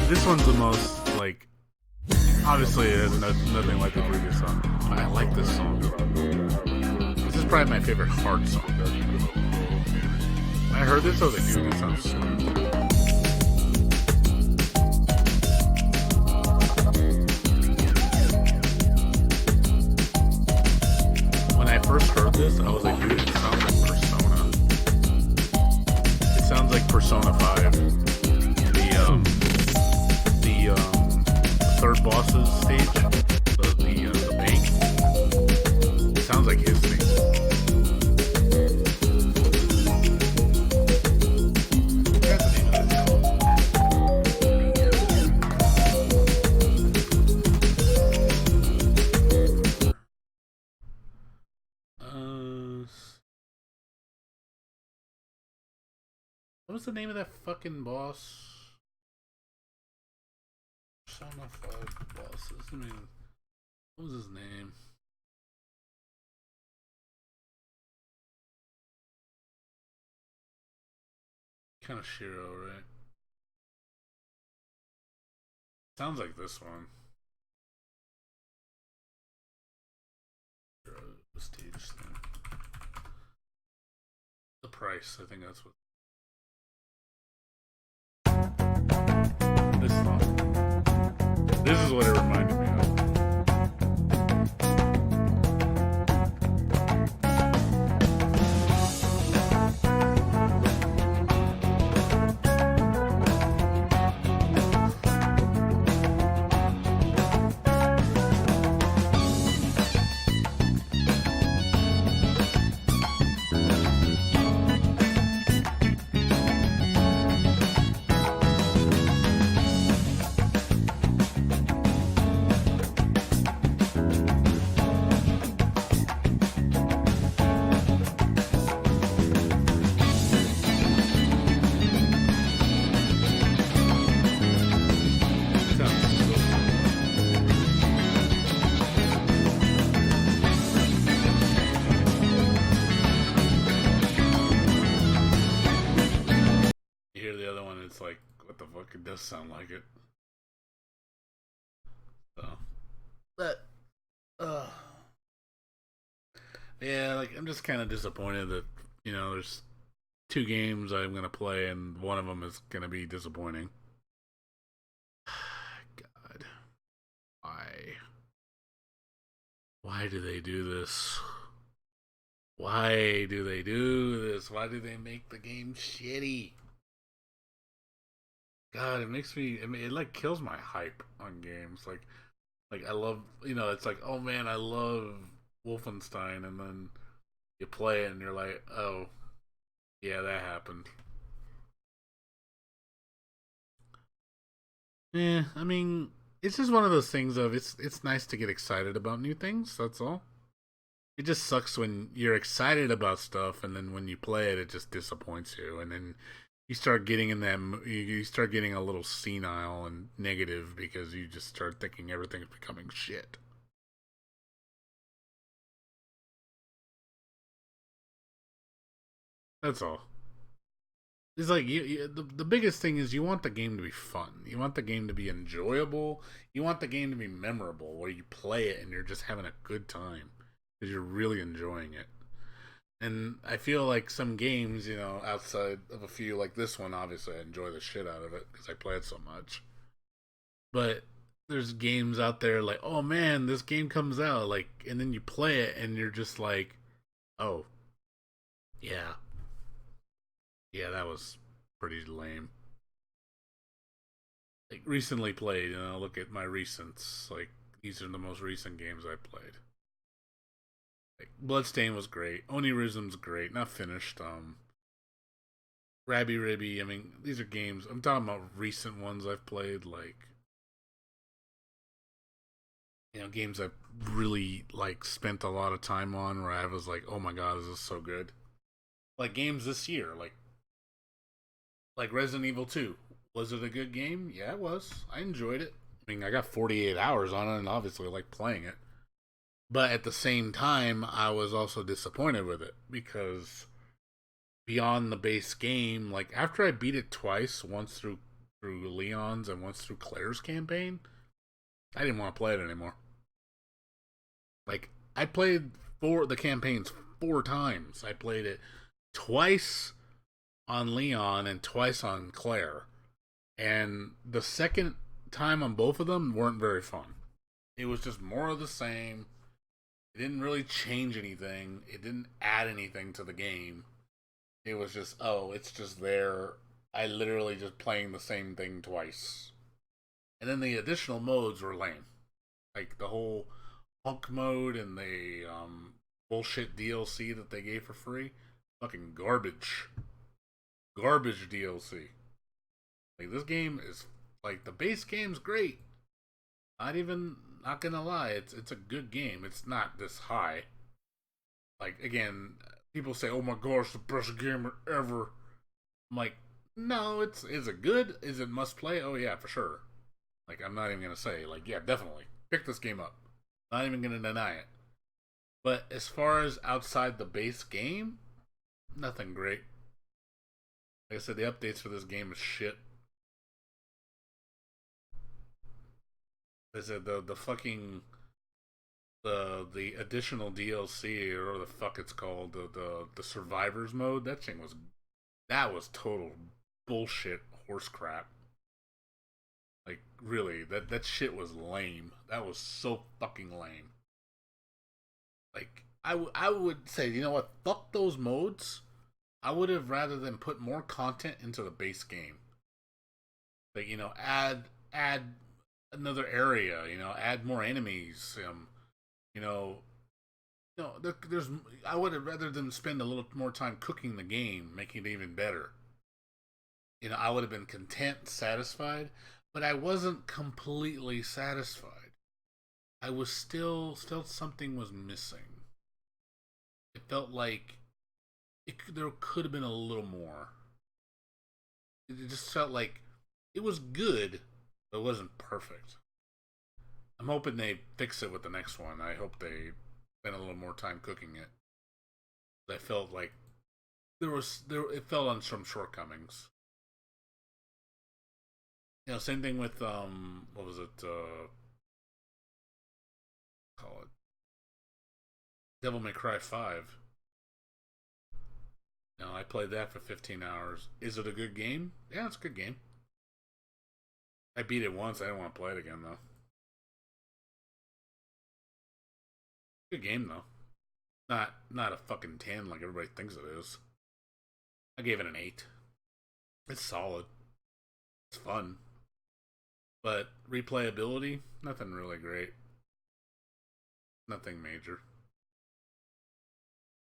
Speaker 1: This one's the most, like, obviously it has nothing like the previous song, but I like this song. This is probably my favorite hard song. When I heard this, I was like, dude, this sounds smooth. When I first heard this, I was like, dude, it sounds like Persona. It sounds like Persona 5. The third boss's stage, the bank. It sounds like his thing. What was the name of that fucking boss? Persona 5 bosses. I mean, what was his name? Kind of Shiro, right? Sounds like this one. The stage thing. The price, I think that's what. This song. This is what it reminded me of. It's like, what the fuck? It does sound like it. So, but, yeah, like I'm just kind of disappointed that there's 2 games I'm gonna play and one of them is gonna be disappointing. God, why do they do this? Why do they do this? Why do they make the game shitty? God, it makes me. I mean, it like kills my hype on games. Like I love. It's like, oh man, I love Wolfenstein, and then you play it, and you're like, oh, yeah, that happened. Yeah, I mean, it's just one of those things of it's nice to get excited about new things. That's all. It just sucks when you're excited about stuff, and then when you play it, it just disappoints you, and then you start getting in that you start getting a little senile and negative because you just start thinking everything's becoming shit. That's all. It's like the biggest thing is you want the game to be fun. You want the game to be enjoyable. You want the game to be memorable, where you play it and you're just having a good time because you're really enjoying it. And I feel like some games, outside of a few like this one, obviously I enjoy the shit out of it because I play it so much. But there's games out there like, oh man, this game comes out, like, and then you play it and you're just like, oh yeah, yeah, that was pretty lame. Like recently played, look at my recents. Like these are the most recent games I played. Like Bloodstain was great. Onirism's great. Not finished. Rabby Ribby. I mean, these are games. I'm talking about recent ones I've played. Like games I've really like spent a lot of time on. Where I was like, oh my god, this is so good. Like games this year. Like Resident Evil 2. Was it a good game? Yeah, it was. I enjoyed it. I mean, I got 48 hours on it, and obviously I like playing it. But at the same time, I was also disappointed with it because beyond the base game, like after I beat it twice, once through Leon's and once through Claire's campaign, I didn't want to play it anymore. Like I played the campaigns 4 times. I played it twice on Leon and twice on Claire. And the second time on both of them weren't very fun. It was just more of the same. It didn't really change anything. It didn't add anything to the game. It was just, oh, it's just there. I literally just playing the same thing twice. And then the additional modes were lame. Like the whole Hunk mode and the bullshit DLC that they gave for free. Fucking garbage. Garbage DLC. Like this game is like the base game's great. Not gonna lie, it's a good game. It's not this high. Like again, people say, "Oh my gosh, the best game ever." I'm like, no, is it good? Is it must play? Oh yeah, for sure. Like I'm not even gonna say like yeah, definitely pick this game up. Not even gonna deny it. But as far as outside the base game, nothing great. Like I said, the updates for this game is shit. Is it the fucking the additional DLC or whatever the fuck it's called, the survivors mode? That was total bullshit horse crap. Like really, that shit was lame. That was so fucking lame. Like I would say, you know what? Fuck those modes. I would have rather than put more content into the base game. Like add another area. Add more enemies. You know, no, there's. I would have rather than spend a little more time cooking the game, making it even better. I would have been content, satisfied, but I wasn't completely satisfied. I was still felt something was missing. It felt like there could have been a little more. It just felt like it was good, but it wasn't perfect. I'm hoping they fix it with the next one. I hope they spend a little more time cooking it. I felt like it fell on some shortcomings. Same thing with what was it? Call it Devil May Cry 5. I played that for 15 hours. Is it a good game? Yeah, it's a good game. I beat it once. I didn't want to play it again though. Good game though. Not a fucking 10 like everybody thinks it is. I gave it an 8. It's solid. It's fun. But replayability, nothing really great. Nothing major.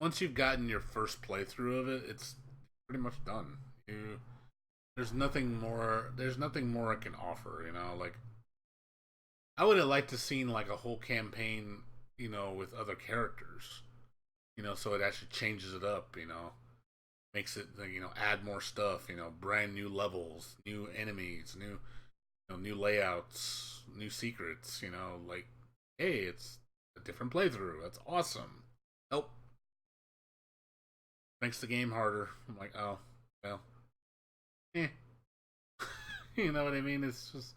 Speaker 1: Once you've gotten your first playthrough of it, it's pretty much done. There's nothing more. There's nothing more I can offer. Like I would have liked to seen like a whole campaign, with other characters. So it actually changes it up. Makes it add more stuff. Brand new levels, new enemies, new layouts, new secrets. Like hey, it's a different playthrough. That's awesome. Nope. makes the game harder. I'm like, oh, well, eh. You know what I mean? It's just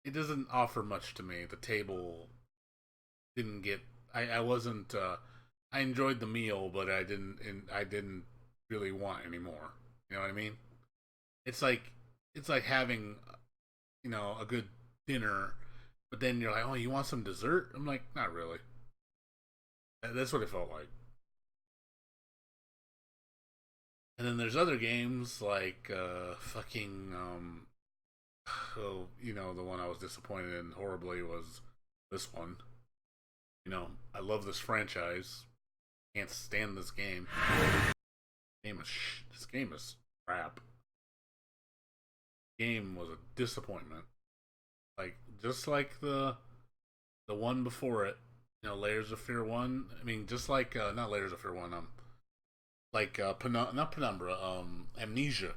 Speaker 1: it doesn't offer much to me. The table didn't get. I wasn't. I enjoyed the meal, but I didn't. And I didn't really want any more. You know what I mean? It's like having a good dinner, but then you're like, oh, you want some dessert? I'm like, not really. That's what it felt like. And then there's other games like fucking oh, the one I was disappointed in horribly was this one. I love this franchise. Can't stand this game. This game is crap. Game was a disappointment. Like just like the one before it, Layers of Fear 1. I mean, just like not Layers of Fear 1, like not Penumbra, Amnesia.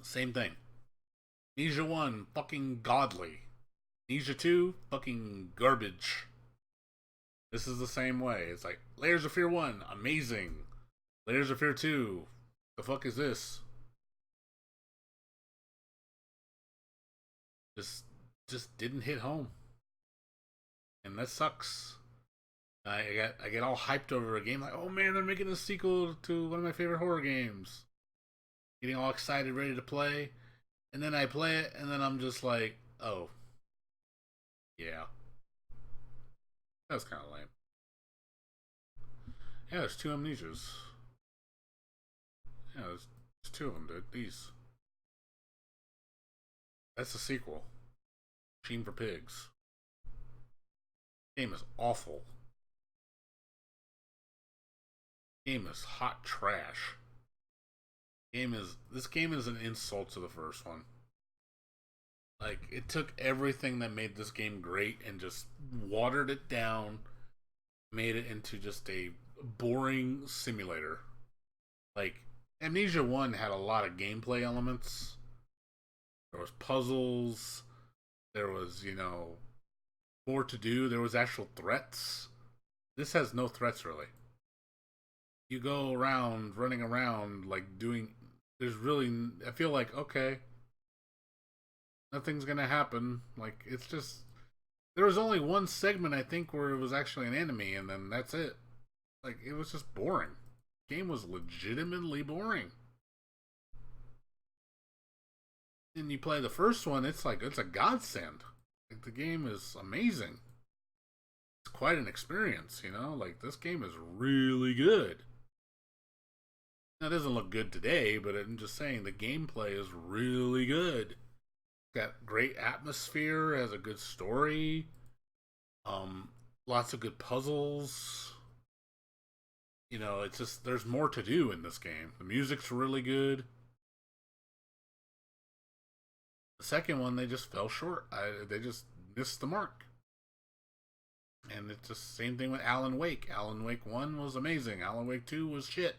Speaker 1: Same thing. Amnesia 1, fucking godly. Amnesia 2, fucking garbage. This is the same way. It's like Layers of Fear 1, amazing. Layers of Fear 2, the fuck is this? Just didn't hit home. And that sucks. I get all hyped over a game like, oh man, they're making a sequel to one of my favorite horror games. Getting all excited, ready to play, and then I play it, and then I'm just like, oh, yeah, that was kind of lame. Yeah, there's two Amnesias. Yeah, there's two of them, dude. That's the sequel. Machine for Pigs. Game is awful. Game is hot trash. This game is an insult to the first one. Like, it took everything that made this game great and just watered it down, made it into just a boring simulator. Like, Amnesia 1 had a lot of gameplay elements. There was puzzles. There was, more to do. There was actual threats. This has no threats, really. You go around, running around, like, there's really, I feel like, okay, nothing's gonna happen. Like, it's just, there was only one segment, I think, where it was actually an enemy, and then that's it. Like, it was just boring. The game was legitimately boring. And you play the first one, it's like, it's a godsend. Like, the game is amazing. It's quite an experience, Like, this game is really good. Now, it doesn't look good today, but I'm just saying the gameplay is really good. It's got great atmosphere, has a good story, lots of good puzzles. It's just, there's more to do in this game. The music's really good. The second one, they just fell short. They just missed the mark. And it's just same thing with Alan Wake. Alan Wake 1 was amazing. Alan Wake 2 was shit.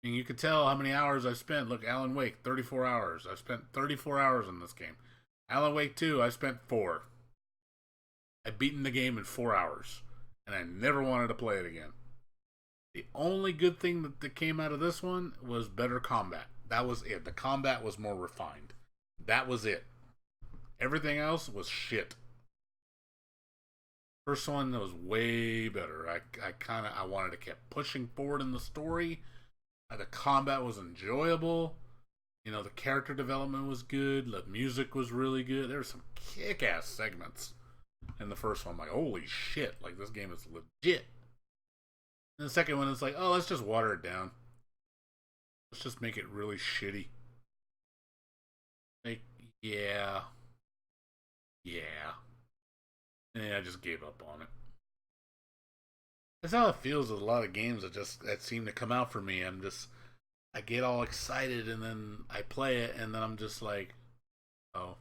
Speaker 1: And you could tell how many hours I spent. Look, Alan Wake, 34 hours. I spent 34 hours on this game. Alan Wake 2, I spent 4. I've beaten the game in 4 hours. And I never wanted to play it again. The only good thing that came out of this one was better combat. That was it. The combat was more refined. That was it. Everything else was shit. First one was way better. I wanted to keep pushing forward in the story. The combat was enjoyable. The character development was good. The music was really good. There were some kick-ass segments in the first one. I'm like, holy shit. Like, this game is legit. And the second one is like, oh, let's just water it down. Let's just make it really shitty. Like, yeah. And I just gave up on it. That's how it feels with a lot of games that seem to come out for me. I get all excited and then I play it and then I'm just like, oh,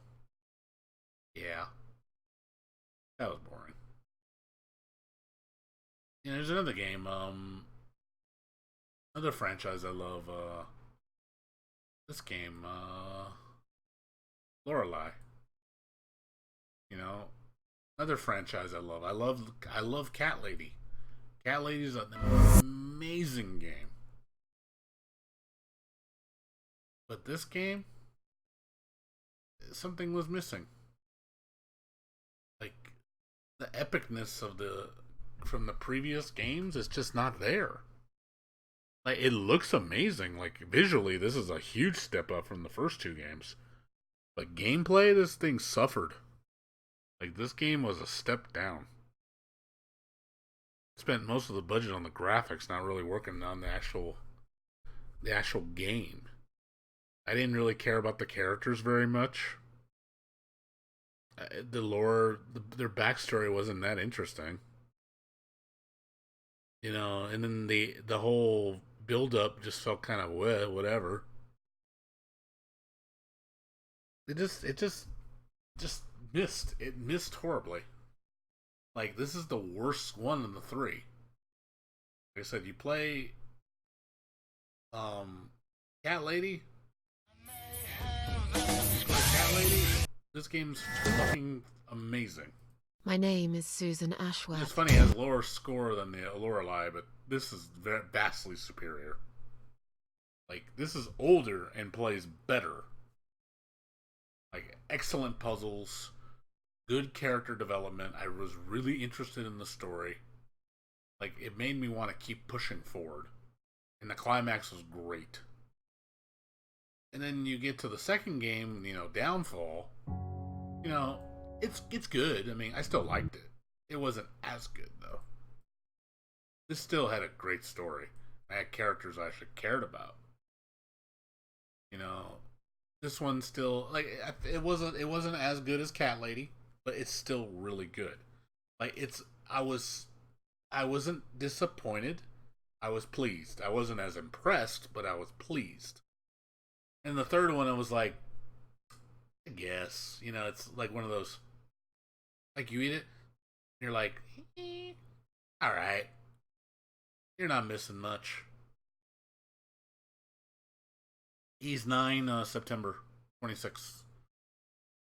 Speaker 1: yeah, that was boring. There's another game, another franchise I love. This game, Lorelei. Another franchise I love. I love Cat Lady. Cat Lady is an amazing game. But this game, something was missing. Like, the epicness of from the previous games is just not there. Like, it looks amazing. Like, visually, this is a huge step up from the first two games. But gameplay, this thing suffered. Like, this game was a step down. Spent most of the budget on the graphics, not really working on the actual game. I didn't really care about the characters very much. The lore, their backstory wasn't that interesting. You know, and then the whole build up just felt kind of whatever. It just missed. It missed horribly. Like, this is the worst one of the three. Like I said, you play Cat Lady. Cat Lady. This game's fucking amazing.
Speaker 4: My name is Susan Ashworth.
Speaker 1: It's funny, it has lower score than the Lorelei, but this is vastly superior. Like, this is older and plays better. Like, excellent puzzles, good character development. I was really interested in the story. Like, it made me want to keep pushing forward. And the climax was great. And then you get to the second game, you know, Downfall. You know, it's good. I mean, I still liked it. It wasn't as good, though. This still had a great story. I had characters I actually cared about. You know, this one still, like, it wasn't as good as Cat Lady, but it's still really good. Like, I wasn't disappointed. I was pleased. I wasn't as impressed, but I was pleased. And the third one, I was like, I guess, you know, it's like one of those, like, you eat it, you're like, all right, you're not missing much. Ys 9, September 26th.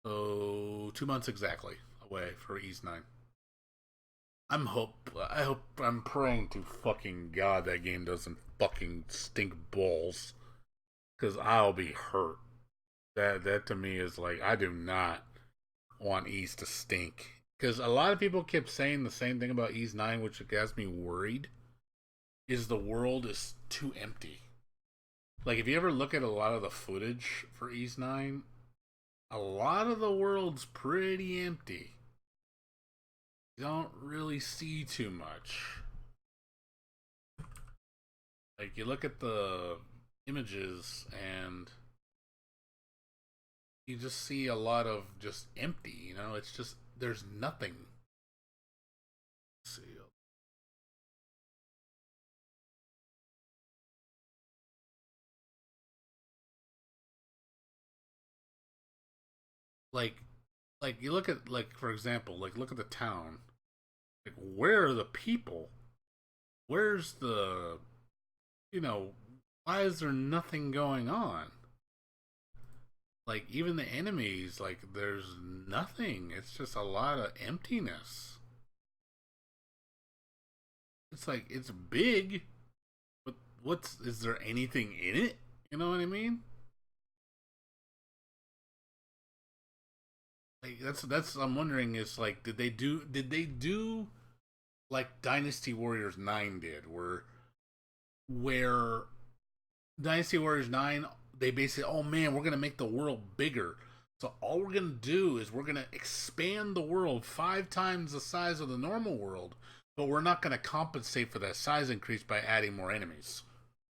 Speaker 1: So 2 months exactly away for Ys 9. I'm praying to fucking God that game doesn't fucking stink balls, because I'll be hurt. That to me is like, I do not want Ys to stink. Because a lot of people kept saying the same thing about Ys 9, which has me worried, is the world is too empty. Like, if you ever look at a lot of the footage for Ys 9, a lot of the world's pretty empty. You don't really see too much. Like, you look at the images and you just see a lot of just empty, you know? It's just, there's nothing. Let's see. Like you look at, like, for example, like, look at the town. Like, where are the people? Where's the, you know, why is there nothing going on? Like, even the enemies, like, there's nothing. It's just a lot of emptiness. It's like, it's big, but is there anything in it? You know what I mean? Like, that's I'm wondering, is like, did they do like Dynasty Warriors 9 did, where Dynasty Warriors 9, they basically, oh man, we're gonna make the world bigger, so all we're gonna do is we're gonna expand the world 5 times the size of the normal world, but we're not gonna compensate for that size increase by adding more enemies.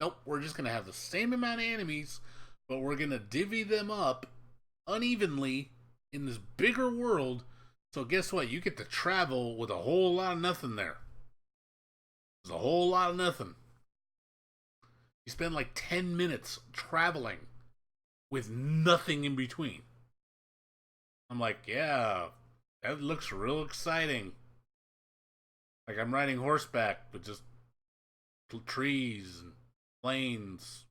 Speaker 1: Nope, we're just gonna have the same amount of enemies, but we're gonna divvy them up unevenly in this bigger world. So guess what? You get to travel with a whole lot of nothing there. There's a whole lot of nothing. You spend like 10 minutes traveling with nothing in between. I'm like, yeah, that looks real exciting. Like, I'm riding horseback with just trees and plains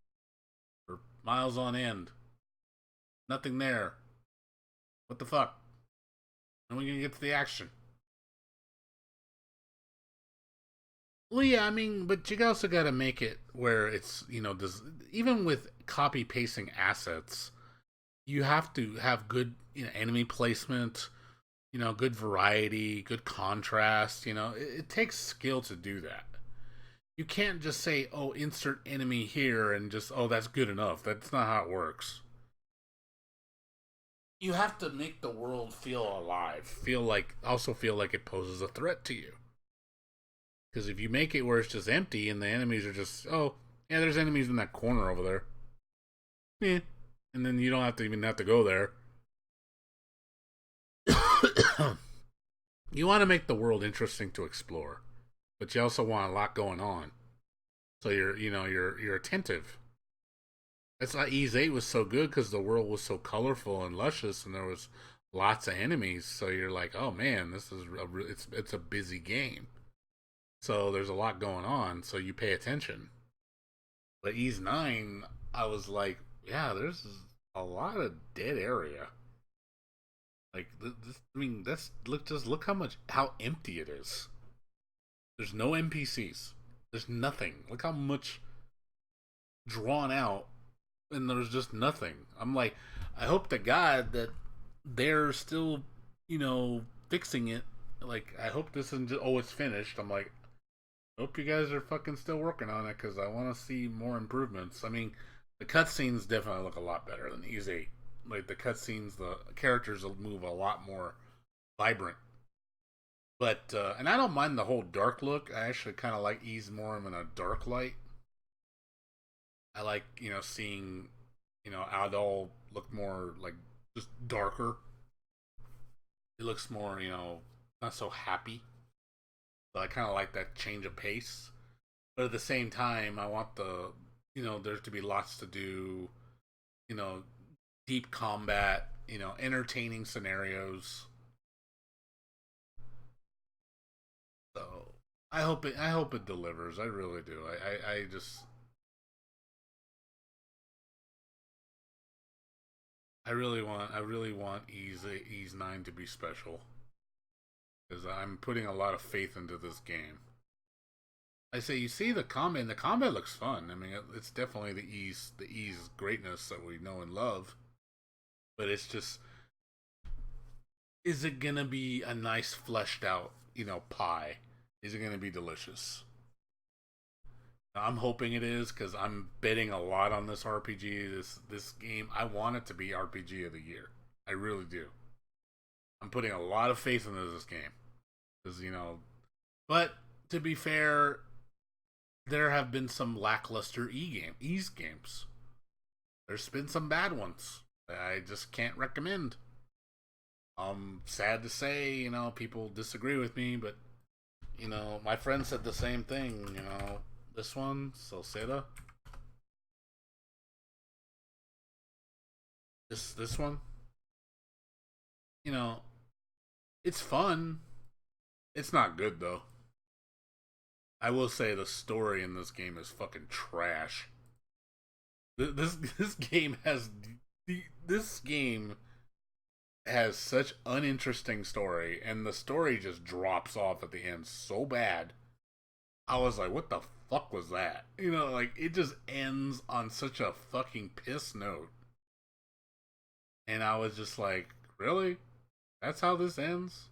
Speaker 1: for miles on end. Nothing there. What the fuck? When are we gonna get to the action? Well, yeah, I mean, but you also got to make it where it's, does even with copy pasting assets, you have to have good, enemy placement, good variety, good contrast. It takes skill to do that. You can't just say, "Oh, insert enemy here," and just, "Oh, that's good enough." That's not how it works. You have to make the world feel alive, also feel like it poses a threat to you. Because if you make it where it's just empty and the enemies are just, oh, yeah, there's enemies in that corner over there. Yeah. And then you don't even have to go there. You want to make the world interesting to explore, but you also want a lot going on. So you're attentive. That's why Ys 8 was so good, because the world was so colorful and luscious, and there was lots of enemies. So you're like, oh man, it's a busy game. So there's a lot going on, so you pay attention. But Ys 9, I was like, yeah, there's a lot of dead area. Like this, I mean, look how empty it is. There's no NPCs. There's nothing. Look how much drawn out, and there's just nothing. I'm like, I hope to God that they're still, fixing it. Like, I hope this isn't just, oh, it's finished. I'm like, hope you guys are fucking still working on it, because I want to see more improvements. I mean, the cutscenes definitely look a lot better than Ys 8. Like, the cutscenes, the characters will move a lot more vibrant. But, and I don't mind the whole dark look. I actually kind of like Ys more in a dark light. I like, seeing, Adol look more like just darker. It looks more, not so happy. So I kind of like that change of pace. But at the same time, I want there to be lots to do, you know, deep combat, entertaining scenarios. So I hope it delivers. I really do. I just I really want Ys 9 to be special, because I'm putting a lot of faith into this game. I say, you see the combat, and the combat looks fun. I mean, it's definitely the Ys greatness that we know and love. But it's just, is it gonna be a nice fleshed out, pie? Is it gonna be delicious? I'm hoping it is, because I'm betting a lot on this RPG. This game, I want it to be RPG of the year. I really do. I'm putting a lot of faith into this game, because But to be fair, there have been some lackluster Ys games. There's been some bad ones that I just can't recommend. Sad to say, people disagree with me, but my friend said the same thing. This one, Salseda. This one, you know, it's fun. It's not good though. I will say the story in this game is fucking trash. This game this game has such uninteresting story, and the story just drops off at the end so bad. I was like, what the fuck was that? Like, it just ends on such a fucking piss note. And I was just like, really? That's how this ends?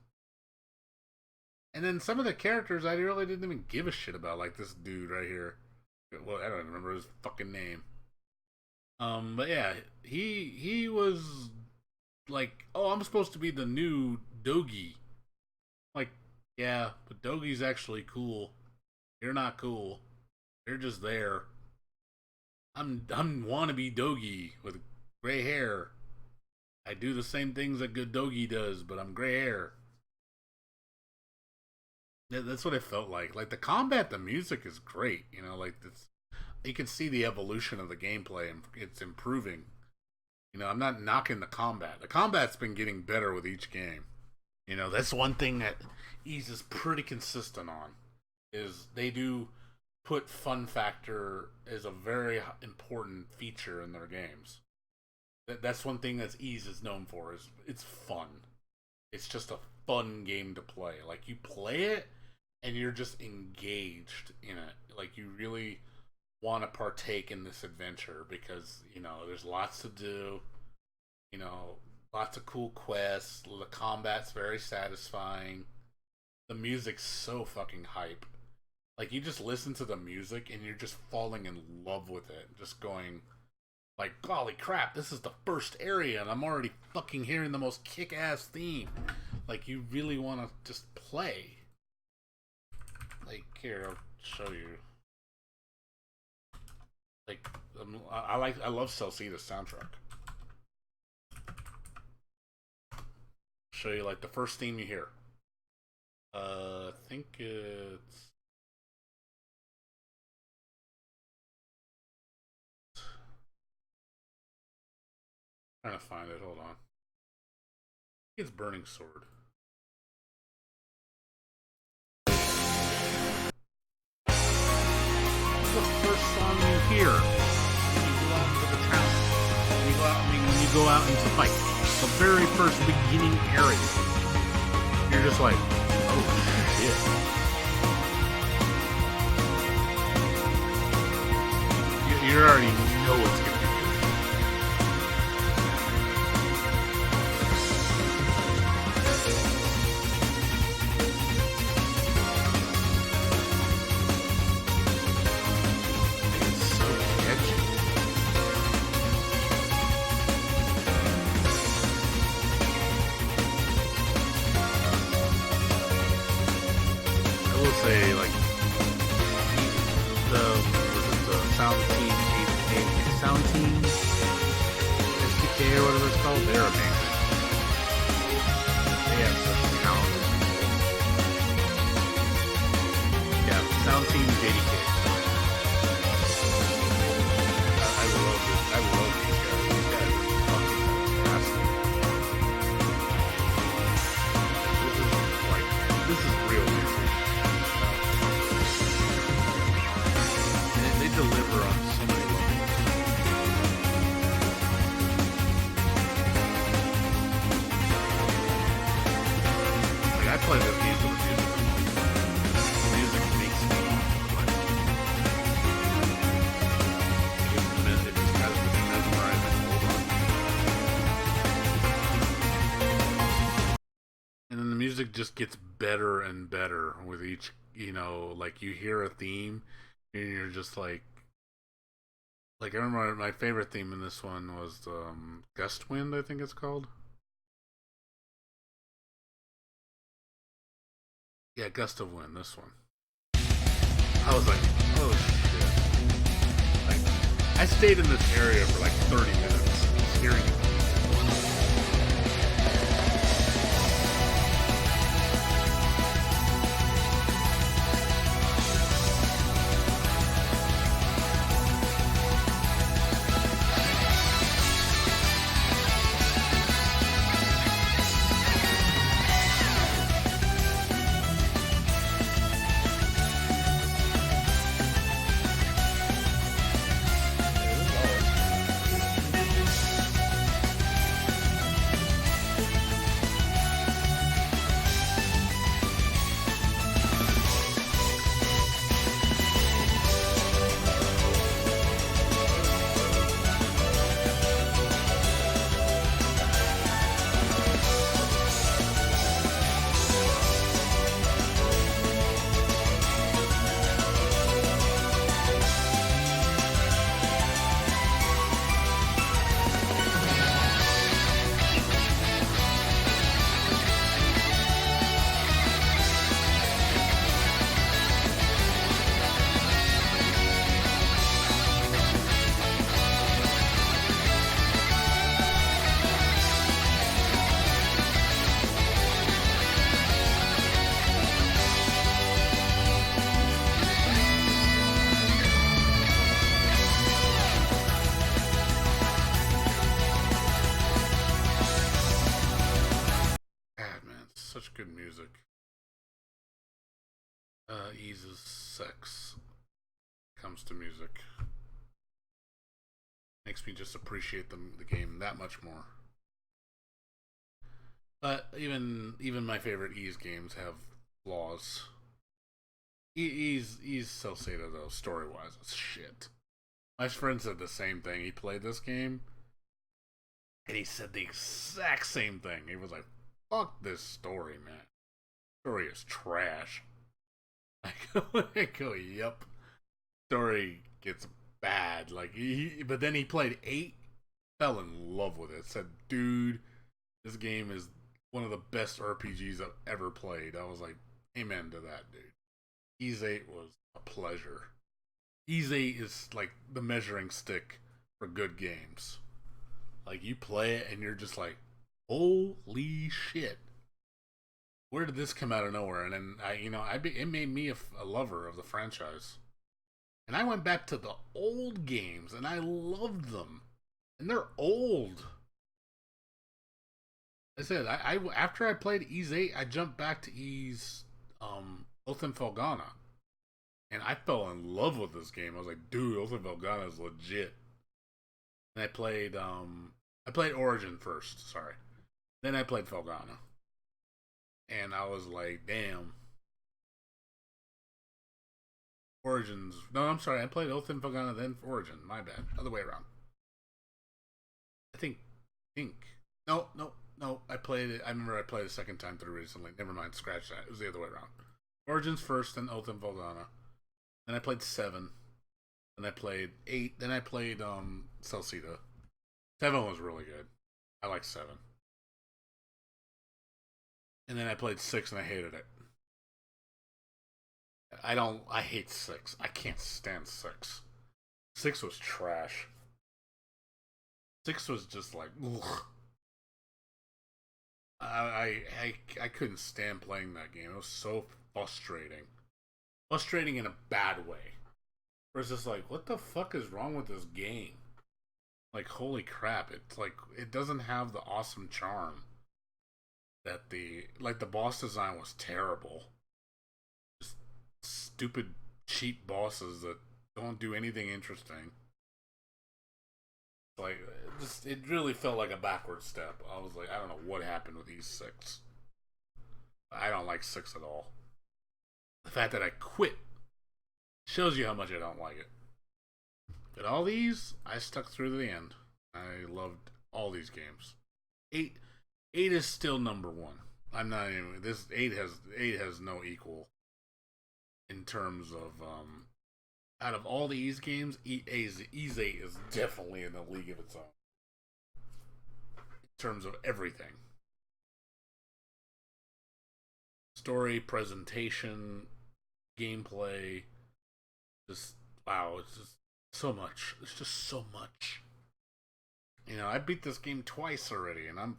Speaker 1: And then some of the characters I really didn't even give a shit about, like this dude right here. Well, I don't remember his fucking name. But yeah, he was like, oh, I'm supposed to be the new Dogi. Like, yeah, but Dogi's actually cool. You're not cool. You're just there. I'm wannabe Dogi with gray hair. I do the same things that good Dogi does, but I'm gray hair. Yeah, that's what it felt like. Like, the combat, the music is great. Like, you can see the evolution of the gameplay, and it's improving. I'm not knocking the combat. The combat's been getting better with each game. That's one thing that Ys is pretty consistent on, is they do put fun factor as a very important feature in their games. That's one thing that Ys is known for, is it's fun. It's just a fun game to play. Like, you play it, and you're just engaged in it. Like you really want to partake in this adventure because there's lots to do. Lots of cool quests. The combat's very satisfying. The music's so fucking hype. Like you just listen to the music and you're just falling in love with it. Just going like, golly crap, this is the first area and I'm already fucking hearing the most kick-ass theme. Like you really want to just play. Like here, I'll show you. Like I love Celceda's soundtrack. Show you like the first theme you hear. I think it's trying to find it. Hold on. I think it's Burning Sword. The first song you hear when you go out into the town. When you go out into fight. The very first beginning area. You're just like, oh shit. You already know what's gonna be good. It's so catchy. I will say, like, the sound team, sound team, SDK or whatever it's called, they're amazing. They have such talent. Yeah, sound team JDK. I love it. I love these guys. These guys are fucking fantastic. This is real music. And they deliver on so many levels. Like I play this game for the music. The music makes me want to play. It just has this mesmerizing hold on me. And then the music just gets better and better with each, like you hear a theme and you're just like I remember my favorite theme in this one was Gust Wind, I think it's called. Yeah, Gust of Wind, this one. I was like, oh shit. Like, I stayed in this area for like 30 minutes just hearing it. Such good music. Eases sex comes to music. Makes me just appreciate the game that much more. But even my favorite Ys games have flaws. He's Salcedo though, story wise, it's shit. My friend said the same thing. He played this game, and he said the exact same thing. He was like, "Fuck this story, man. Story is trash." I go, "Yep." Story gets bad. Like but then he played 8, fell in love with it. Said, "Dude, this game is one of the best RPGs I've ever played." I was like, "Amen to that, dude." Ys 8 was a pleasure. Ys 8 is like the measuring stick for good games. Like you play it and you're just like, "Holy shit. Where did this come out of nowhere?" And then it made me a lover of the franchise. And I went back to the old games and I loved them. And they're old. I said I after I played Ys 8, I jumped back to Ys Oath and Felghana. And I fell in love with this game. I was like, "Dude, Oath and Felghana is legit." And I played Origin first, sorry. Then I played Felghana. And I was like, "Damn." Origins. No, I'm sorry. I played Oath and Felghana, then Origin. My bad. Other way around. I think. No. I played it. I remember I played it a second time through recently. Never mind. Scratch that. It was the other way around. Origins first, then Oath and Felghana. Then I played 7. Then I played 8. Then I played Salcedo. 7 was really good. I like 7. And then I played 6 and I hated it. I hate 6. I can't stand 6. 6 was trash. 6 was just like, ugh. I couldn't stand playing that game. It was so frustrating. Frustrating in a bad way. Where it's just like, what the fuck is wrong with this game? Like, holy crap. It's like, it doesn't have the awesome charm that the boss design was terrible. Just stupid, cheap bosses that don't do anything interesting. Like, it really felt like a backward step. I was like, I don't know what happened with Ys 6. I don't like 6 at all. The fact that I quit shows you how much I don't like it. But all these, I stuck through to the end. I loved all these games. 8 is still number 1. I'm not even this 8 has no equal in terms of out of all the Ys games, Ys 8 is definitely in the league of its own. In terms of everything. Story, presentation, gameplay, just wow, it's just so much. It's just so much. I beat this game twice already and I'm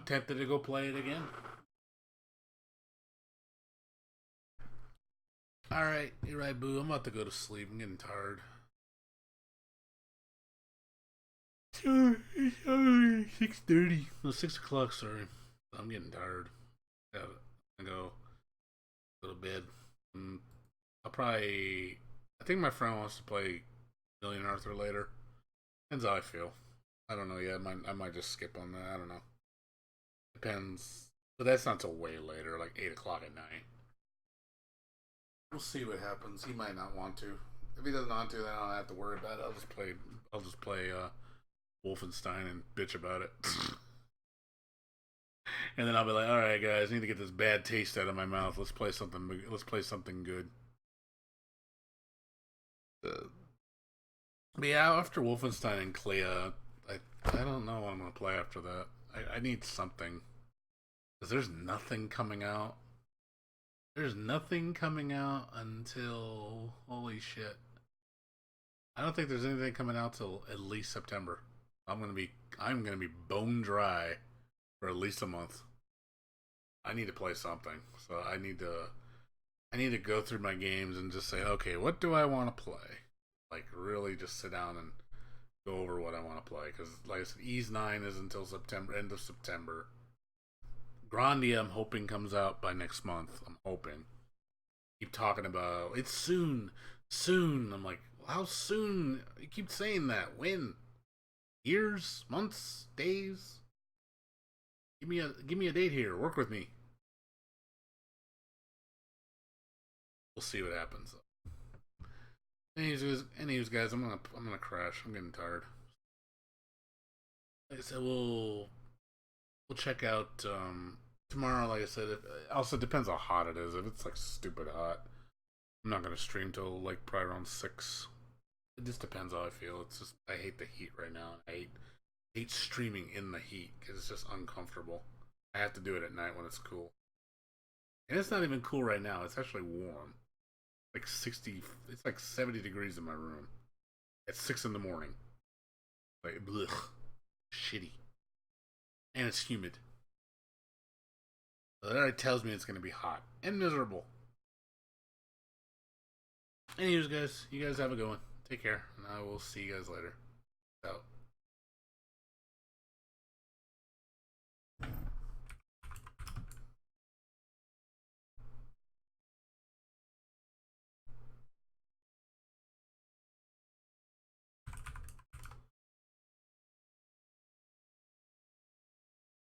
Speaker 1: tempted to go play it again. Alright, you're right, boo. I'm about to go to sleep. I'm getting tired. 6:30. No, 6 o'clock, sorry. I'm getting tired. Yeah, I'm gonna go to bed. I think my friend wants to play Million Arthur later. Depends how I feel. I don't know yet. I might just skip on that. I don't know. Depends. But that's not till way later, like 8 o'clock at night. We'll see what happens. He might not want to. If he doesn't want to, then I don't have to worry about it. I'll just play Wolfenstein and bitch about it. And then I'll be like, "All right, guys, I need to get this bad taste out of my mouth. Let's play something good." But yeah, after Wolfenstein and Clea, I don't know what I'm gonna play after that. I need something because there's nothing coming out. There's nothing coming out until holy shit. I don't think there's anything coming out till at least September. I'm gonna be bone dry for at least a month. I need to play something, so I need to go through my games and just say, okay, what do I want to play? Like really, just sit down and go over what I want to play. Because like I said, Ys 9 is until September, end of September. Grandia, I'm hoping comes out by next month. I'm hoping. Keep talking about it's soon. I'm like, how soon? You keep saying that. When? Years? Months? Days? Give me a date here. Work with me. we'll see what happens. Anyways, guys, I'm gonna crash. I'm getting tired. Like I said, we'll check out tomorrow. Like I said, also depends how hot it is. If it's like stupid hot, I'm not gonna stream till like probably around 6. It just depends how I feel. It's just I hate the heat right now. I hate streaming in the heat because it's just uncomfortable. I have to do it at night when it's cool, and it's not even cool right now. It's actually warm, like 60. It's like 70 degrees in my room at 6 in the morning. Like blech, shitty, and it's humid. So that already tells me it's gonna be hot and miserable. Anyways, guys, you guys have a good one. Take care, and I will see you guys later. Out.